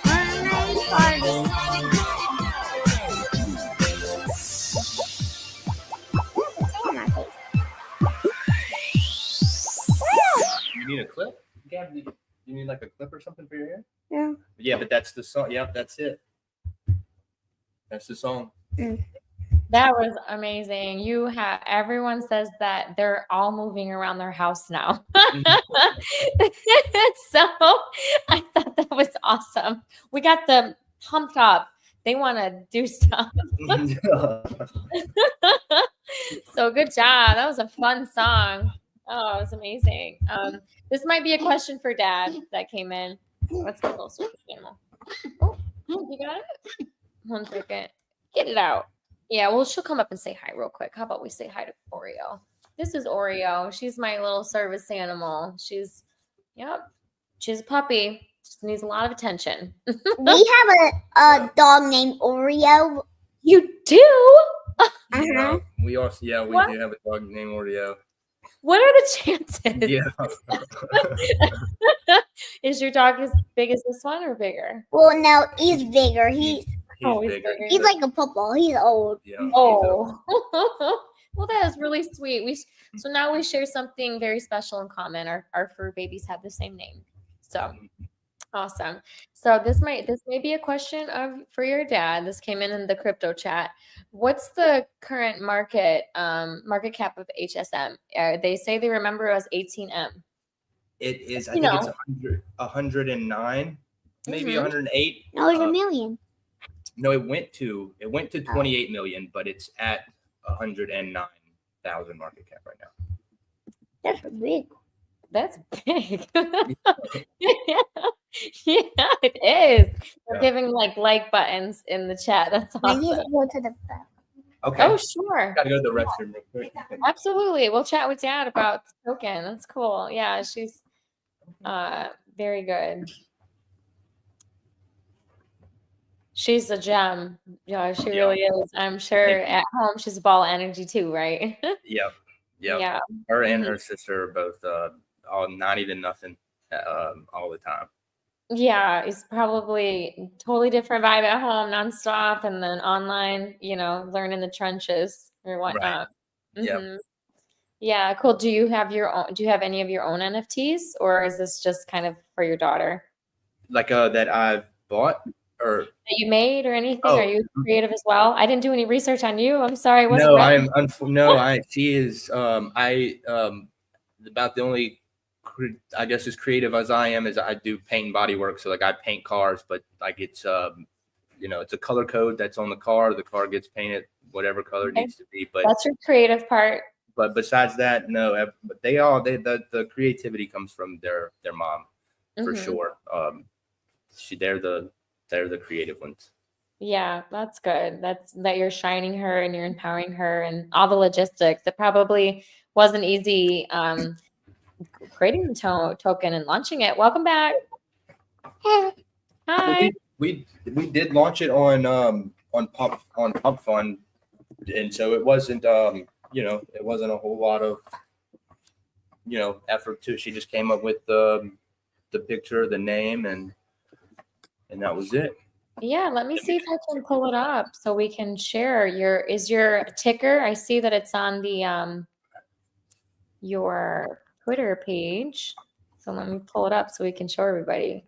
Mermaid party. Oh my face. You need a clip? Gab, you need like a clip or something for your hair? Yeah. Yeah, but that's the song. Yep, that's it. That's the song. That was amazing. You have everyone says that they're all moving around their house now. So I thought that was awesome. We got them pumped up. They want to do stuff. So good job. That was a fun song. Oh, it was amazing. This might be a question for Dad that came in. Let's get a little switch animal. Oh, you got it? 1 second. Get it out. Yeah, well, she'll come up and say hi real quick. How about we say hi to Oreo? This is Oreo. She's my little service animal. She's a puppy. Just needs a lot of attention. We have a dog named Oreo. You do? Uh-huh. We also, we What? do have a dog named Oreo. What are the chances? Yeah. Is your dog as big as this one or bigger? Well, no, he's bigger. He's He's bigger. he's like a football. He's old. Yeah. Oh, well, that is really sweet. So now we share something very special in common. Our fur babies have the same name. So awesome. So this may be a question for your dad. This came in the crypto chat. What's the current market cap of HSM? They say they remember us 18M. It is. I You think know. it's 109, maybe Mhm. 108. No, it's a million. No, it went to 28 million, but it's at 109,000 market cap right now. That's big. That's big. Yeah, it is. We're giving like buttons in the chat. That's I need awesome. to go to the bathroom. Okay. Oh, sure. Gotta go to the restroom real quick. Absolutely. We'll chat with Dad about Token. That's cool. Yeah, she's very good. She's a gem. Yeah, she really is. I'm sure at home she's a ball of energy too, right? Yep. Yeah. Her and her sister are both all 90 to nothing all the time. Yeah, it's probably totally different vibe at home, nonstop, and then online, learning the trenches or whatnot. Yep. Mhm. Yeah, cool. Do you have any of your own NFTs, or is this just kind of for your daughter Like that I bought or that you made or anything? Oh. Are you creative as well? I didn't do any research on you. I'm sorry, I wasn't no, ready. she is about the only I guess as creative as I am is I do paint and body work. So like I paint cars, but like it's it's a color code that's on the car gets painted whatever color it needs to be. But That's your creative part. But besides that, no. But the creativity comes from their mom for Mhm. sure. They're the creative ones. Yeah, that's good. That you're shining her and you're empowering her and all the logistics. It probably wasn't easy creating the token and launching it. Welcome back. Hi. We did launch it on Pump Fund, and so it wasn't it wasn't a whole lot of effort to. She just came up with the picture, the name, and that was it. Yeah, let me see if I can pull it up so we can share your ticker. I see that it's on the your Twitter page. So let me pull it up so we can show everybody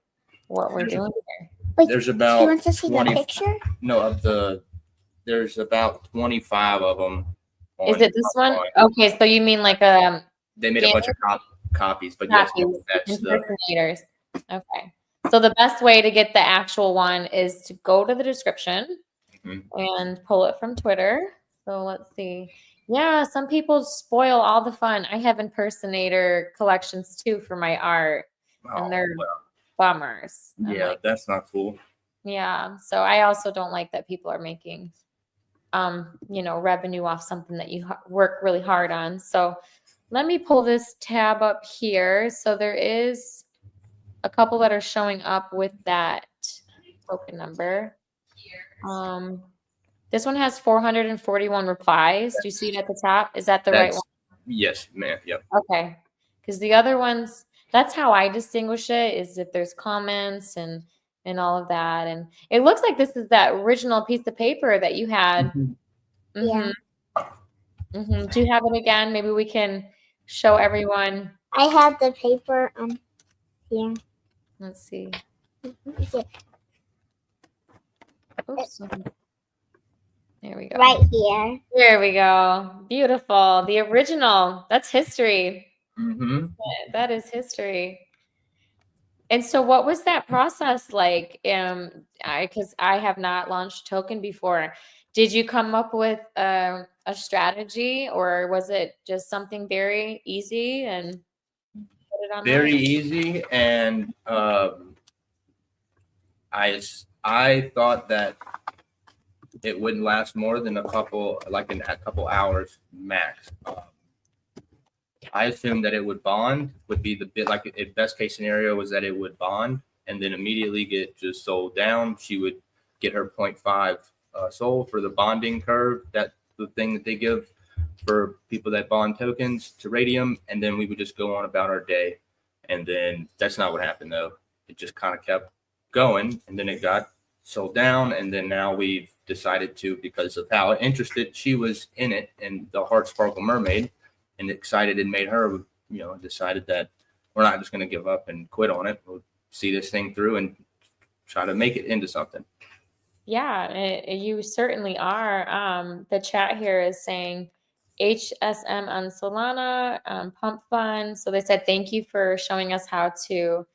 what we're doing here. Wait, There's she about wants to see the 20 picture? there's about 25 of them. Is it this one? Okay, so you mean like they made a bunch of copies, but copies, yes, that's the impersonators. Okay. So the best way to get the actual one is to go to the description and pull it from Twitter. So let's see. Yeah, some people spoil all the fun. I have impersonator collections too for my art, and they're bummers. Yeah, that's not cool. Yeah, so I also don't like that people are making, revenue off something that you work really hard on. So let me pull this tab up here. So there is a couple that are showing up with that token number. This one has 441 replies. Do you see it at the top? Is that the right one? Yes, ma'am. Yep. Okay. Because the other ones, that's how I distinguish it, is if there's comments and all of that. And it looks like this is that original piece of paper that you had. Yeah. Do you have it again? Maybe we can show everyone. I have the paper here. Let's see. Yeah. Oops. There we go. Right here. There we go. Beautiful. The original. That's history. That is history. And so what was that process like? Because I have not launched token before. Did you come up with a strategy, or was it just something very easy and put it online? Very easy, and I thought that it wouldn't last more than a couple hours max. I assumed that it would bond, would be the bit like a best case scenario was that it would bond and then immediately get just sold down. She would get her 0.5 sold for the bonding curve. That's the thing that they give for people that bond tokens to Radium. And then we would just go on about our day. And then that's not what happened though. It just kind of kept going and then it got sold down. And then now we've decided to, because of how interested she was in it and the Heart Sparkle Mermaid, and excited and made her, decided that we're not just going to give up and quit on it. We'll see this thing through and try to make it into something. Yeah, you certainly are. The chat here is saying HSM on Solana, Pump Fund. So they said, thank you for showing us how to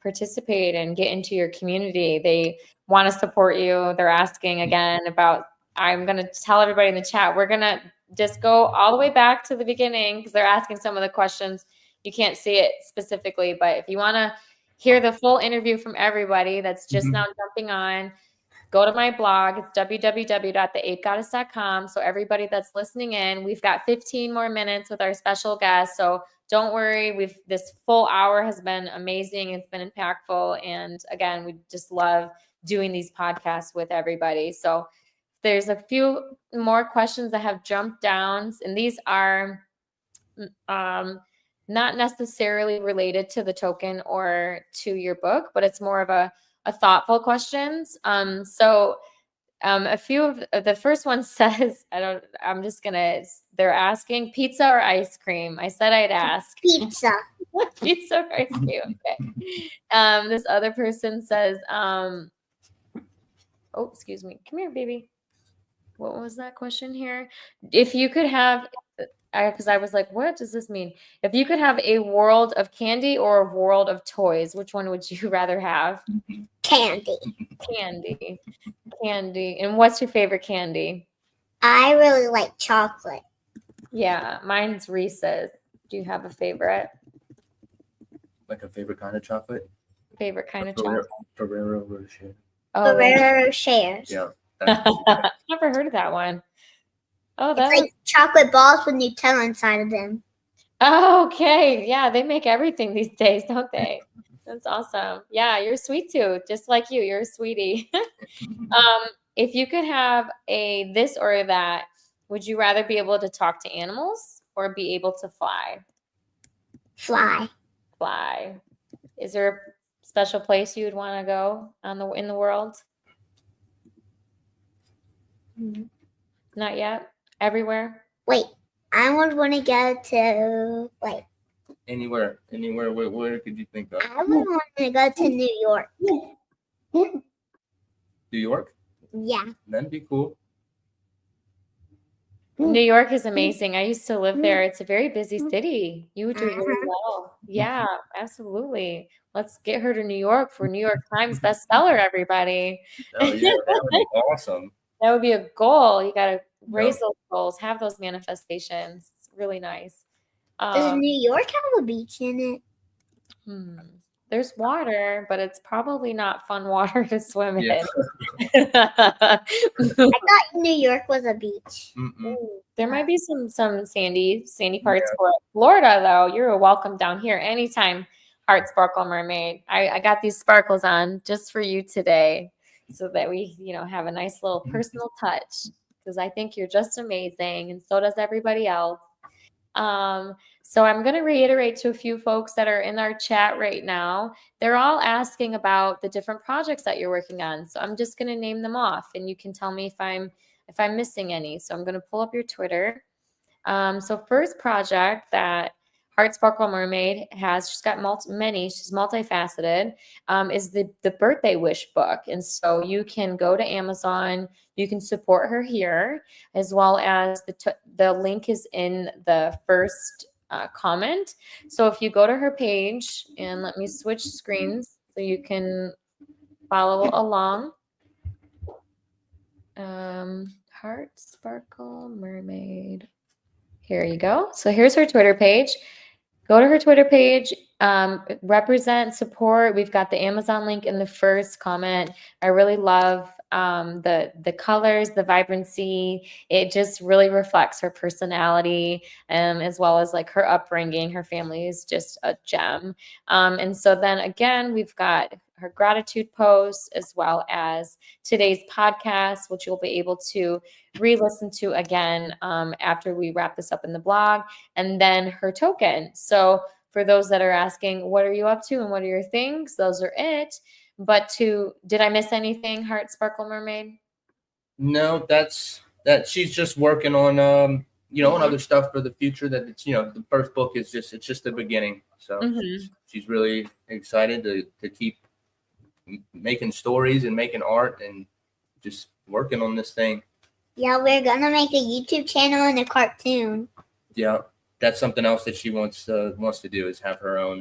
participate and get into your community. They want to support you. They're asking again about, I'm going to tell everybody in the chat, we're going to just go all the way back to the beginning because they're asking some of the questions. You can't see it specifically, but if you want to hear the full interview from everybody that's just now jumping on, go to my blog. It's www.theapegoddess.com. So everybody that's listening in, we've got 15 more minutes with our special guest. So don't worry. This full hour has been amazing. It's been impactful. And again, we just love doing these podcasts with everybody. So there's a few more questions that have jumped down, and these are not necessarily related to the token or to your book, but it's more of a thoughtful questions. A few of the first one says, they're asking pizza or ice cream. I said I'd ask. Pizza. Pizza or ice cream. Okay. This other person says, oh, excuse me. Come here, baby. What was that question here? If you could have, because I was like, what does this mean? If you could have a world of candy or a world of toys, which one would you rather have? Candy. Candy. Candy. And what's your favorite candy? I really like chocolate. Yeah, mine's Reese's. Do you have a favorite? Like a favorite kind of chocolate? Favorite kind of chocolate? Ferrero Rocher. Oh, Ferrero Rochers. Yeah. Never heard of that one. Oh, It's like chocolate balls with Nutella inside of them. Oh, okay. Yeah, they make everything these days, don't they? That's awesome. Yeah, you're sweet too, just like you. You're a sweetie. If you could have a this or that, would you rather be able to talk to animals or be able to fly? Fly. Fly. Is there a special place you would want to go in the world? Not yet. Everywhere. Wait, I would want to go to Anywhere. Where could you think of? I would want to go to New York. New York? Yeah. That'd be cool. New York is amazing. I used to live there. It's a very busy city. You would do really well. Yeah, absolutely. Let's get her to New York for New York Times bestseller, everybody. Oh yeah, that would be awesome. That would be a goal. You got to raise those goals, have those manifestations. It's really nice. Does New York have a beach in it? There's water, but it's probably not fun water to swim in. I thought New York was a beach. There might be some sandy parts for Florida, though. You're welcome down here anytime, Heart Sparkle Mermaid. I got these sparkles on just for you today so that we, have a nice little personal touch, because I think you're just amazing, and so does everybody else. So I'm going to reiterate to a few folks that are in our chat right now. They're all asking about the different projects that you're working on. So I'm just going to name them off, and you can tell me if I'm missing any. So I'm going to pull up your Twitter. So first project that Heart Sparkle Mermaid has, she's got many, she's multifaceted, is the birthday wish book. And so you can go to Amazon, you can support her here, as well as the link is in the first comment. So if you go to her page, and let me switch screens so you can follow along. Heart Sparkle Mermaid. Here you go. So here's her Twitter page. Go to her Twitter page, represent, support. We've got the Amazon link in the first comment. I really love the colors, the vibrancy. It just really reflects her personality, as well as like her upbringing. Her family is just a gem. And so then again, we've got her gratitude posts, as well as today's podcast, which you'll be able to re-listen to again after we wrap this up in the blog, and then her token. So for those that are asking, what are you up to and what are your things? Those are it. But did I miss anything, Heart Sparkle Mermaid? No, that she's just working on on other stuff for the future. That it's the first book is just the beginning. So she's really excited to keep making stories and making art and just working on this thing. Yeah, we're gonna make a YouTube channel and a cartoon. Yeah, that's something else that she wants to do, is have her own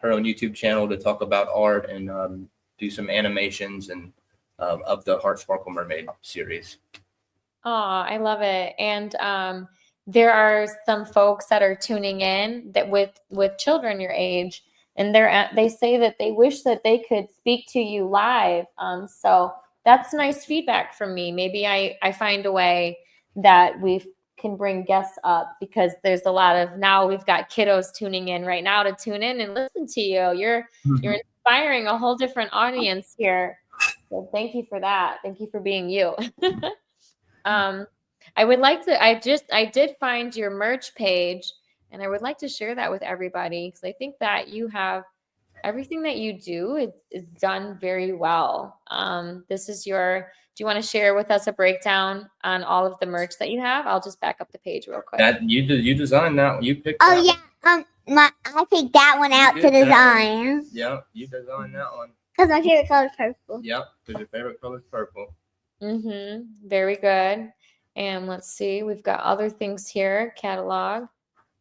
YouTube channel to talk about art and do some animations and of the Heart Sparkle Mermaid series. Oh, I love it. And there are some folks that are tuning in that with children your age, and they say that they wish that they could speak to you live. So that's nice feedback from me. Maybe I find a way that we can bring guests up, because there's a lot of, now we've got kiddos tuning in right now to tune in and listen to you. You're inspiring a whole different audience here. So thank you for that. Thank you for being you. I would like to, I did find your merch page, and I would like to share that with everybody, because I think that you have everything that you do is done very well. This is your, do you want to share with us a breakdown on all of the merch that you have? I'll just back up the page real quick. That you designed that. You picked. Oh yeah. I picked that one out to design. Yeah, you designed that one. Because my favorite color is purple. Yep, because your favorite color is purple. Very good. And let's see, we've got other things here. Catalog.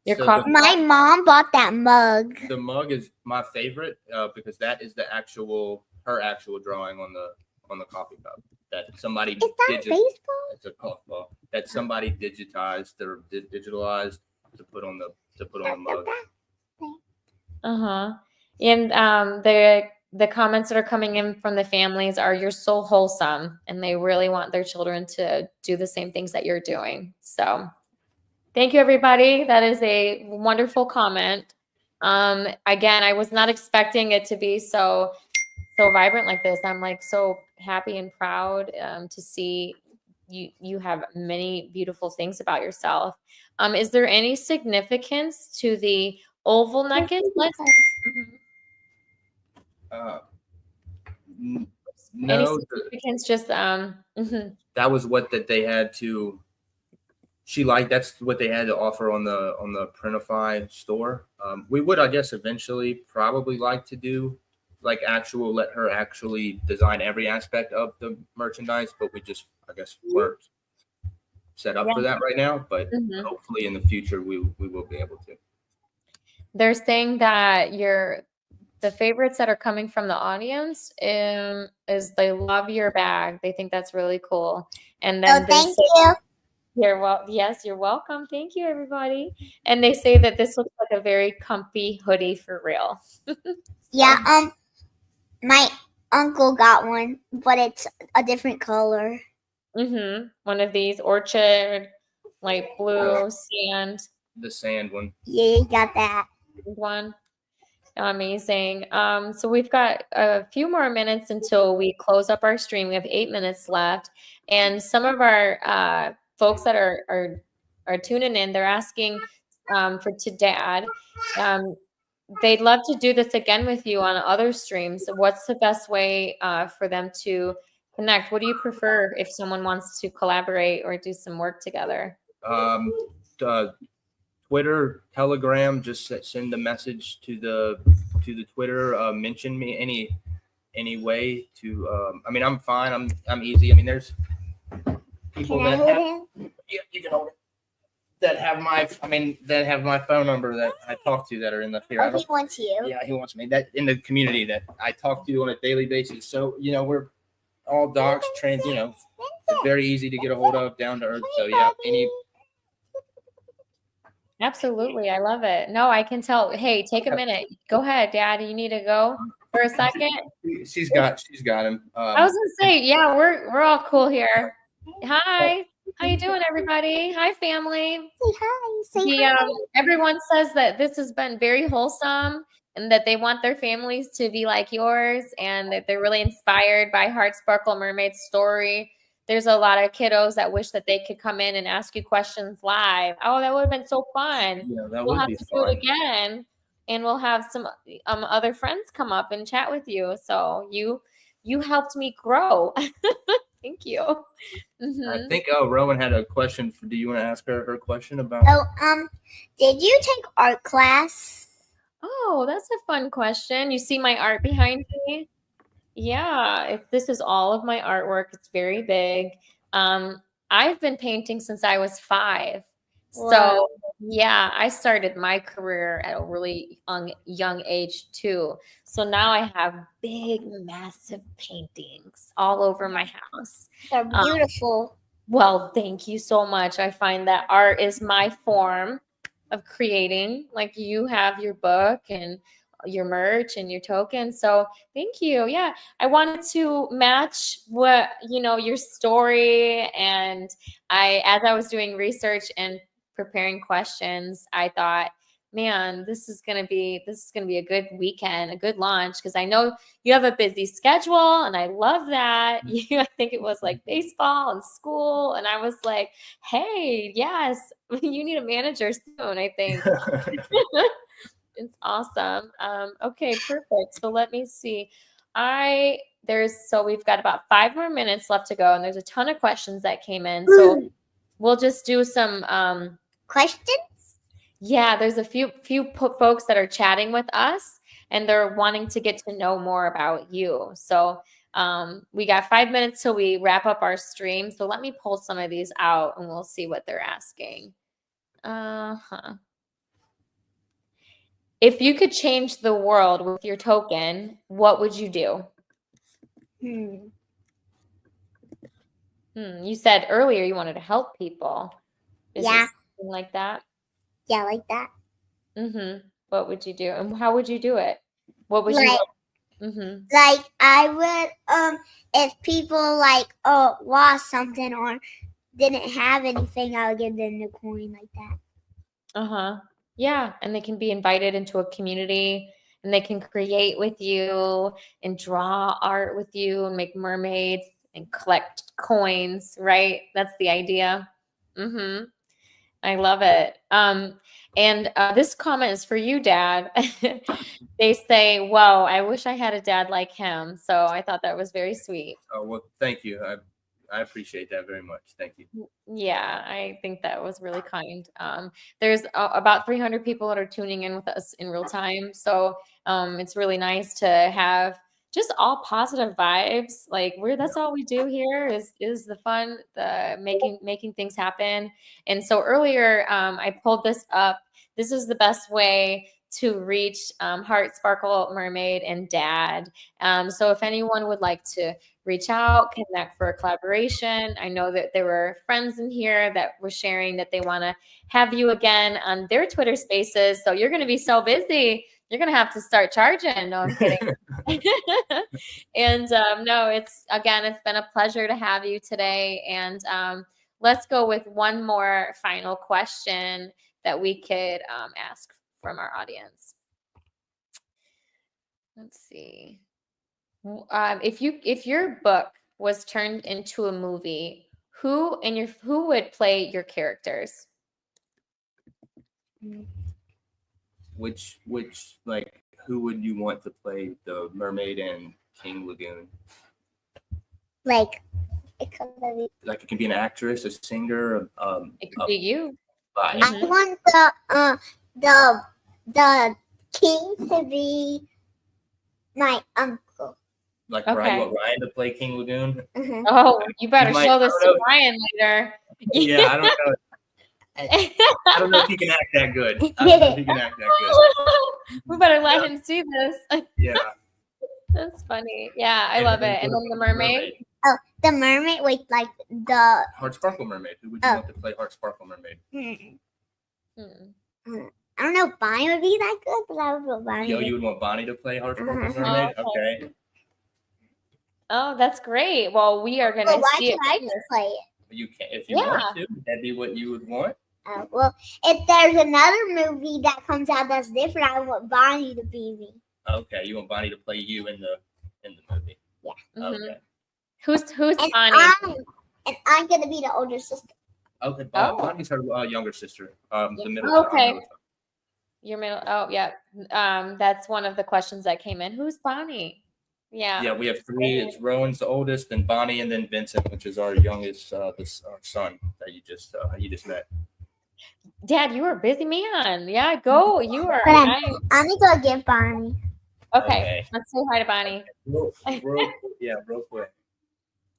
My mom bought that mug. The mug is my favorite because that is her actual drawing on the coffee cup that somebody is that baseball? It's a golf ball that somebody digitized or digitalized to put on the mug. And the comments that are coming in from the families are, you're so wholesome, and they really want their children to do the same things that you're doing. So thank you, everybody. That is a wonderful comment. Again, I was not expecting it to be so vibrant like this. I'm like so happy and proud to see you have many beautiful things about yourself. Is there any significance to the oval necklace? No, significance? Just that was what that they had to. That's what they had to offer on the Printify store. We would, I guess, eventually probably like to do like let her actually design every aspect of the merchandise, but we just, I guess, weren't set up for that right now. But hopefully in the future we will be able to. They're saying that the favorites that are coming from the audience is they love your bag. They think that's really cool. And then thank you. Yes, you're welcome. Thank you, everybody. And they say that this looks like a very comfy hoodie for real. Yeah, my uncle got one, but it's a different color. One of these orchard, light blue, sand. The sand one. Yeah, you got that one. Amazing. So we've got a few more minutes until we close up our stream. We have 8 minutes left, and some of our folks that are tuning in, they're asking for Dad. They'd love to do this again with you on other streams. So what's the best way for them to connect? What do you prefer if someone wants to collaborate or do some work together? Twitter, Telegram, just send a message to the Twitter, mention me any way to I mean, I'm fine. I'm easy. I mean, there's people that have, you can hold it, that have my phone number that I talk to that are in the here. He wants you. Yeah, he wants me. That in the community that I talk to on a daily basis. So, we're all docs trained, they're very easy to get a hold of, down to earth. So yeah, Absolutely. I love it. No, I can tell. Hey, take a minute. Go ahead, Dad. You need to go for a second. She's got him. I was gonna say, yeah, we're all cool here. Hi. How you doing, everybody? Hi, family. Say hi. Say hi. Everyone says that this has been very wholesome and that they want their families to be like yours, and that they're really inspired by Heart Sparkle Mermaid's story. There's a lot of kiddos that wish that they could come in and ask you questions live. Oh, that would have been so fun. Yeah, we'll have to do it again, and we'll have some other friends come up and chat with you. So you helped me grow. Thank you. I think Rowan had a question. Do you want to ask her question about? Did you take art class? Oh, that's a fun question. You see my art behind me? Yeah, this is all of my artwork. It's very big. I've been painting since I was 5. Wow. So yeah, I started my career at a really young age too. So now I have big, massive paintings all over my house. They're beautiful. Well, thank you so much. I find that art is my form of creating. Like, you have your book and your merch and your tokens. So thank you. Yeah, I wanted to match what your story, and as I was doing research and preparing questions, I thought, man, this is gonna be a good weekend, a good launch, because I know you have a busy schedule, and I love that. I think it was like baseball and school, and I was like, hey, yes, you need a manager soon, I think. It's awesome. Okay, perfect. So let me see. We've got about 5 more minutes left to go, and there's a ton of questions that came in. So we'll just do some questions. Yeah, there's a few folks that are chatting with us, and they're wanting to get to know more about you. So we got 5 minutes till we wrap up our stream. So let me pull some of these out, and we'll see what they're asking. If you could change the world with your token, what would you do? You said earlier you wanted to help people. Is it something like that? Yeah, like that. What would you do, and how would you do it? What would you? Like I would if people like lost something or didn't have anything, I would give them the coin like that. Yeah, and they can be invited into a community, and they can create with you and draw art with you and make mermaids and collect coins, right? That's the idea. I love it. And this comment is for you, Dad. They say, "Whoa, I wish I had a dad like him." So I thought that was very sweet. Oh, well, thank you. I appreciate that very much. Thank you. Yeah, I think that was really kind. There's about 300 people that are tuning in with us in real time. So it's really nice to have just all positive vibes. Like that's all we do here is the fun, the making things happen. And so earlier, I pulled this up. This is the best way to reach Heart Sparkle Mermaid and Dad. So if anyone would like to reach out, connect for a collaboration. I know that there were friends in here that were sharing that they want to have you again on their Twitter spaces. So you're going to be so busy. You're going to have to start charging. No, I'm kidding. And no, it's been a pleasure to have you today. And let's go with one more final question that we could ask from our audience. Let's see. If your book was turned into a movie, who would play your characters? Which like who would you want to play the Mermaid and King Lagoon? Like it can be an actress, a singer. It could be you. I want the king to be my uncle. Like Ryan, you want Ryan to play King Lagoon? Oh, you better show this to Ryan later. Yeah, I don't know. I don't know if he can act that good. I don't know if he can act that good. We better let him see this. Yeah. That's funny. Yeah, I love it. And then the mermaid? Oh, the mermaid with like the Heart Sparkle Mermaid. Who would you want to play Heart Sparkle Mermaid? I don't know if Bonnie would be that good, but I would want Bonnie. You would want Bonnie to play Heart Sparkle Mermaid? Okay. Oh, that's great. Well, we are going to see it. Why can't I just play it? You can if you want to. That'd be what you would want. Well, if there's another movie that comes out that's different, I want Bonnie to be me. Okay, you want Bonnie to play you in the movie. Yeah. Okay. Who's Bonnie? And I'm gonna be the older sister. Okay. Bonnie's her younger sister. The middle. Okay. Your middle. Oh yeah. That's one of the questions that came in. Who's Bonnie? Yeah. Yeah, we have three. It's Rowan's the oldest, then Bonnie, and then Vincent, which is our youngest our son that you just met. Dad, you are a busy man. Yeah, go. You are. I need to go get Bonnie. Okay. Let's say hi to Bonnie. Real quick.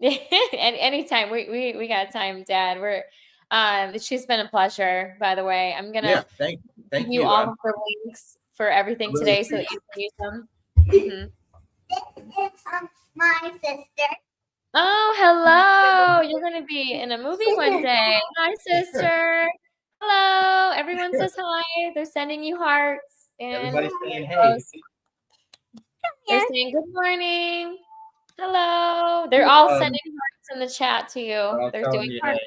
And anytime we got time, Dad. She's been a pleasure, by the way. I'm gonna thank give you all of the links for everything today so that you can use them. This is my sister. Oh, hello. You're gonna be in a movie one day. Hi, sister. Hello. Everyone says hi. They're sending you hearts. And Everybody's saying hey. they're saying good morning. Hello. They're all sending hearts in the chat to you. They're doing hearts.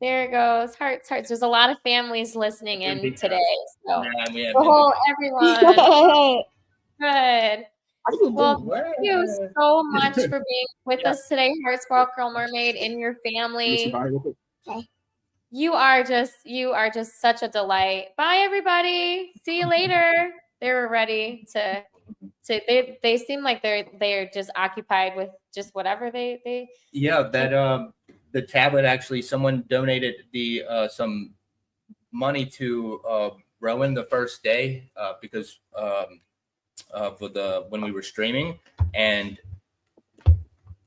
There it goes. Hearts, hearts. There's a lot of families listening in today. So We have everyone. Good. What are you Well, doing? thank you so much for being with us today, Heart Spark Girl Mermaid, and your family. You are just such a delight. Bye, everybody. See you later. They were ready to they seem like they're just occupied with just whatever they Yeah, that the tablet actually, someone donated the some money to Rowan the first day because for the when we were streaming, and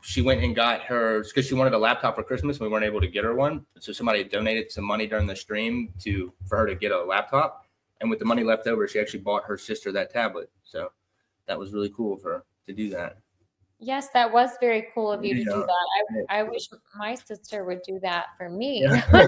she went and got her because she wanted a laptop for Christmas and we weren't able to get her one. So somebody donated some money during the stream for her to get a laptop, and with the money left over, she actually bought her sister that tablet. So that was really cool of her to do that. Yes, that was very cool of you to do that. I wish my sister would do that for me. Yeah.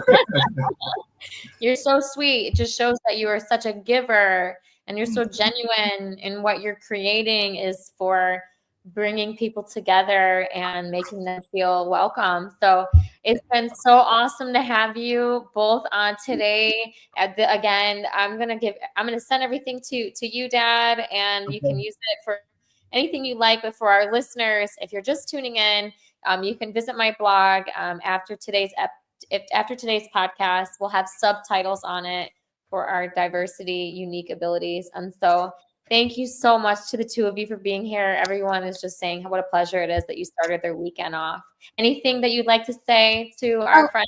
You're so sweet. It just shows that you are such a giver and you're so genuine in what you're creating is for bringing people together and making them feel welcome. So it's been so awesome to have you both on today. Again, I'm gonna send everything to you, Dad, and you can use it for anything you like. But for our listeners, if you're just tuning in, you can visit my blog after today's podcast. We'll have subtitles on it for our diversity, unique abilities. And so thank you so much to the two of you for being here. Everyone is just saying what a pleasure it is that you started their weekend off. Anything that you'd like to say to our friends?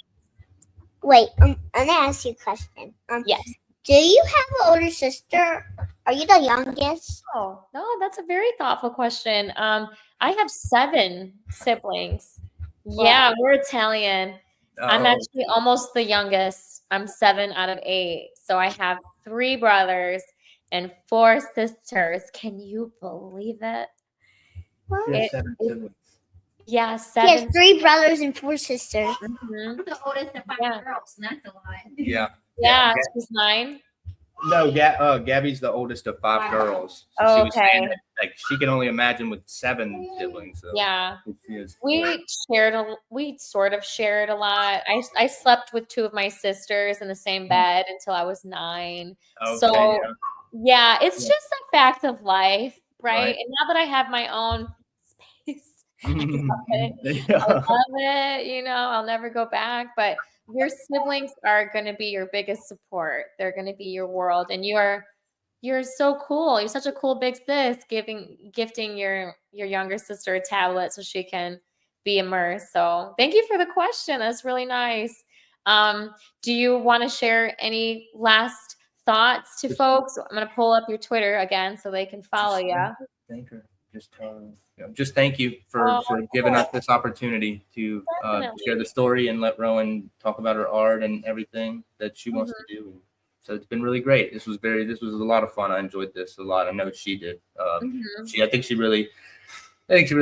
Wait, I'm gonna ask you a question. Yes. Do you have an older sister? Are you the youngest? Oh, no, that's a very thoughtful question. I have 7 siblings. Yeah, we're Italian. I'm actually almost the youngest. I'm 7 out of 8. So I have 3 brothers and 4 sisters. Can you believe it? Yeah, 7 siblings. Yeah, He 7. has 3 brothers and 4 sisters. Mhm. I'm the oldest of 5 girls, and that's a lot. Yeah. Yeah, she's 9. No, Gabby's the oldest of 5 girls. So she was saying that, like, she can only imagine with 7 siblings. So Yeah. we sort of shared a lot. I slept with 2 of my sisters in the same bed until I was 9. So yeah, it's just a fact of life, right? And now that I have my own space, I love it. I'll never go back. But your siblings are going to be your biggest support. They're going to be your world, and you're so cool. You're such a cool big sis, gifting your younger sister a tablet so she can be immersed. So thank you for the question. That's really nice. Do you want to share any last thoughts to folks? I'm going to pull up your Twitter again so they can follow you. Thank her. Just thank you for giving us this opportunity to share the story and let Rowan talk about her art and everything that she wants to do. So it's been really great. This was a lot of fun. I enjoyed this a lot. I know she did. I think she really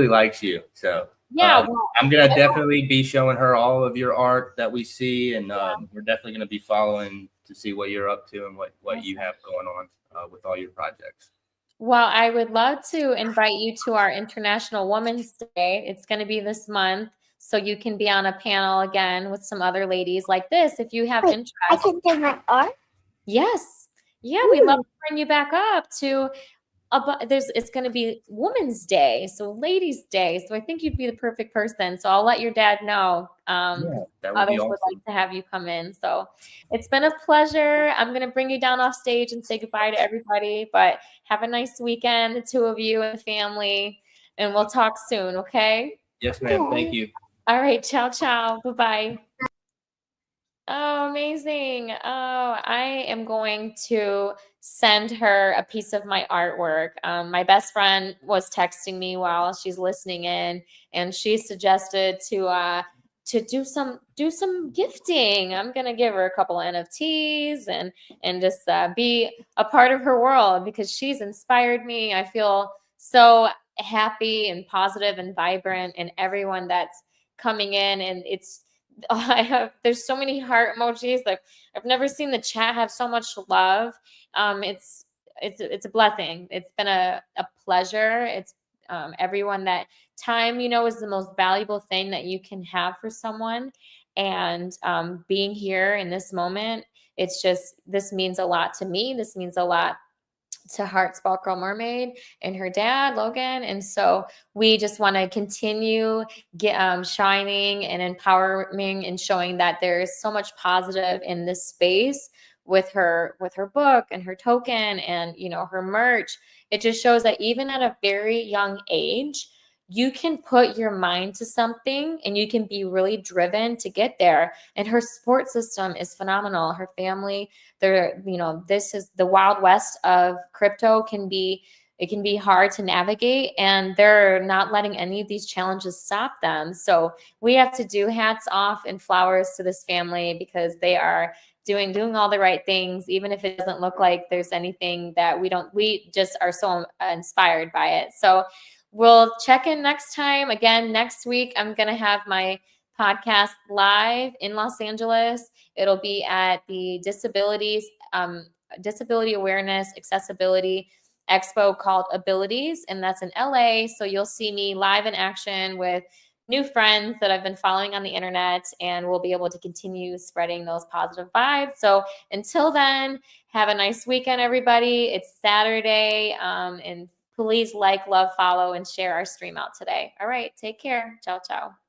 likes you. So yeah, I'm gonna definitely be showing her all of your art that we see, and we're definitely gonna be following to see what you're up to and what you have going on with all your projects. Well, I would love to invite you to our International Women's Day. It's going to be this month, so you can be on a panel again with some other ladies like this if you have interest. I can do my art? Yes. Yeah, we'd love to bring you back up to it's going to be Women's Day, so Ladies' Day. So I think you'd be the perfect person. So I'll let your dad know. That would Others be awesome. would like to have you come in. So it's been a pleasure. I'm going to bring you down off stage and say goodbye to everybody. But have a nice weekend, the 2 of you and the family, and we'll talk soon. Okay? Yes, ma'am. Thank you. All right. Ciao, ciao. Bye-bye. Oh, amazing. Oh, I am going to send her a piece of my artwork. My best friend was texting me while she's listening in, and she suggested to do some gifting. I'm gonna give her a couple of NFTs and just be a part of her world because she's inspired me. I feel so happy and positive and vibrant, and everyone that's coming in, and it's there's so many heart emojis. Like I've never seen the chat have so much love. It's a blessing. It's been a pleasure. It's everyone that time, is the most valuable thing that you can have for someone. And being here in this moment, this means a lot to me. This means a lot to Heart Sparkle Mermaid and her dad, Logan. And so we just want to continue shining and empowering and showing that there is so much positive in this space with her book and her token and her merch. It just shows that even at a very young age, you can put your mind to something and you can be really driven to get there. And her support system is phenomenal. Her family, this is the wild west of crypto. It can be hard to navigate, and they're not letting any of these challenges stop them. So we have to do hats off and flowers to this family, because they are doing all the right things, even if it doesn't look like there's anything that we just are so inspired by it. So we'll check in next time. Again, next week, I'm going to have my podcast live in Los Angeles. It'll be at the Disability Awareness Accessibility Expo called Abilities, and that's in LA. So you'll see me live in action with new friends that I've been following on the internet, and we'll be able to continue spreading those positive vibes. So until then, have a nice weekend, everybody. It's Saturday, and please like, love, follow, and share our stream out today. All right, take care. Ciao, ciao.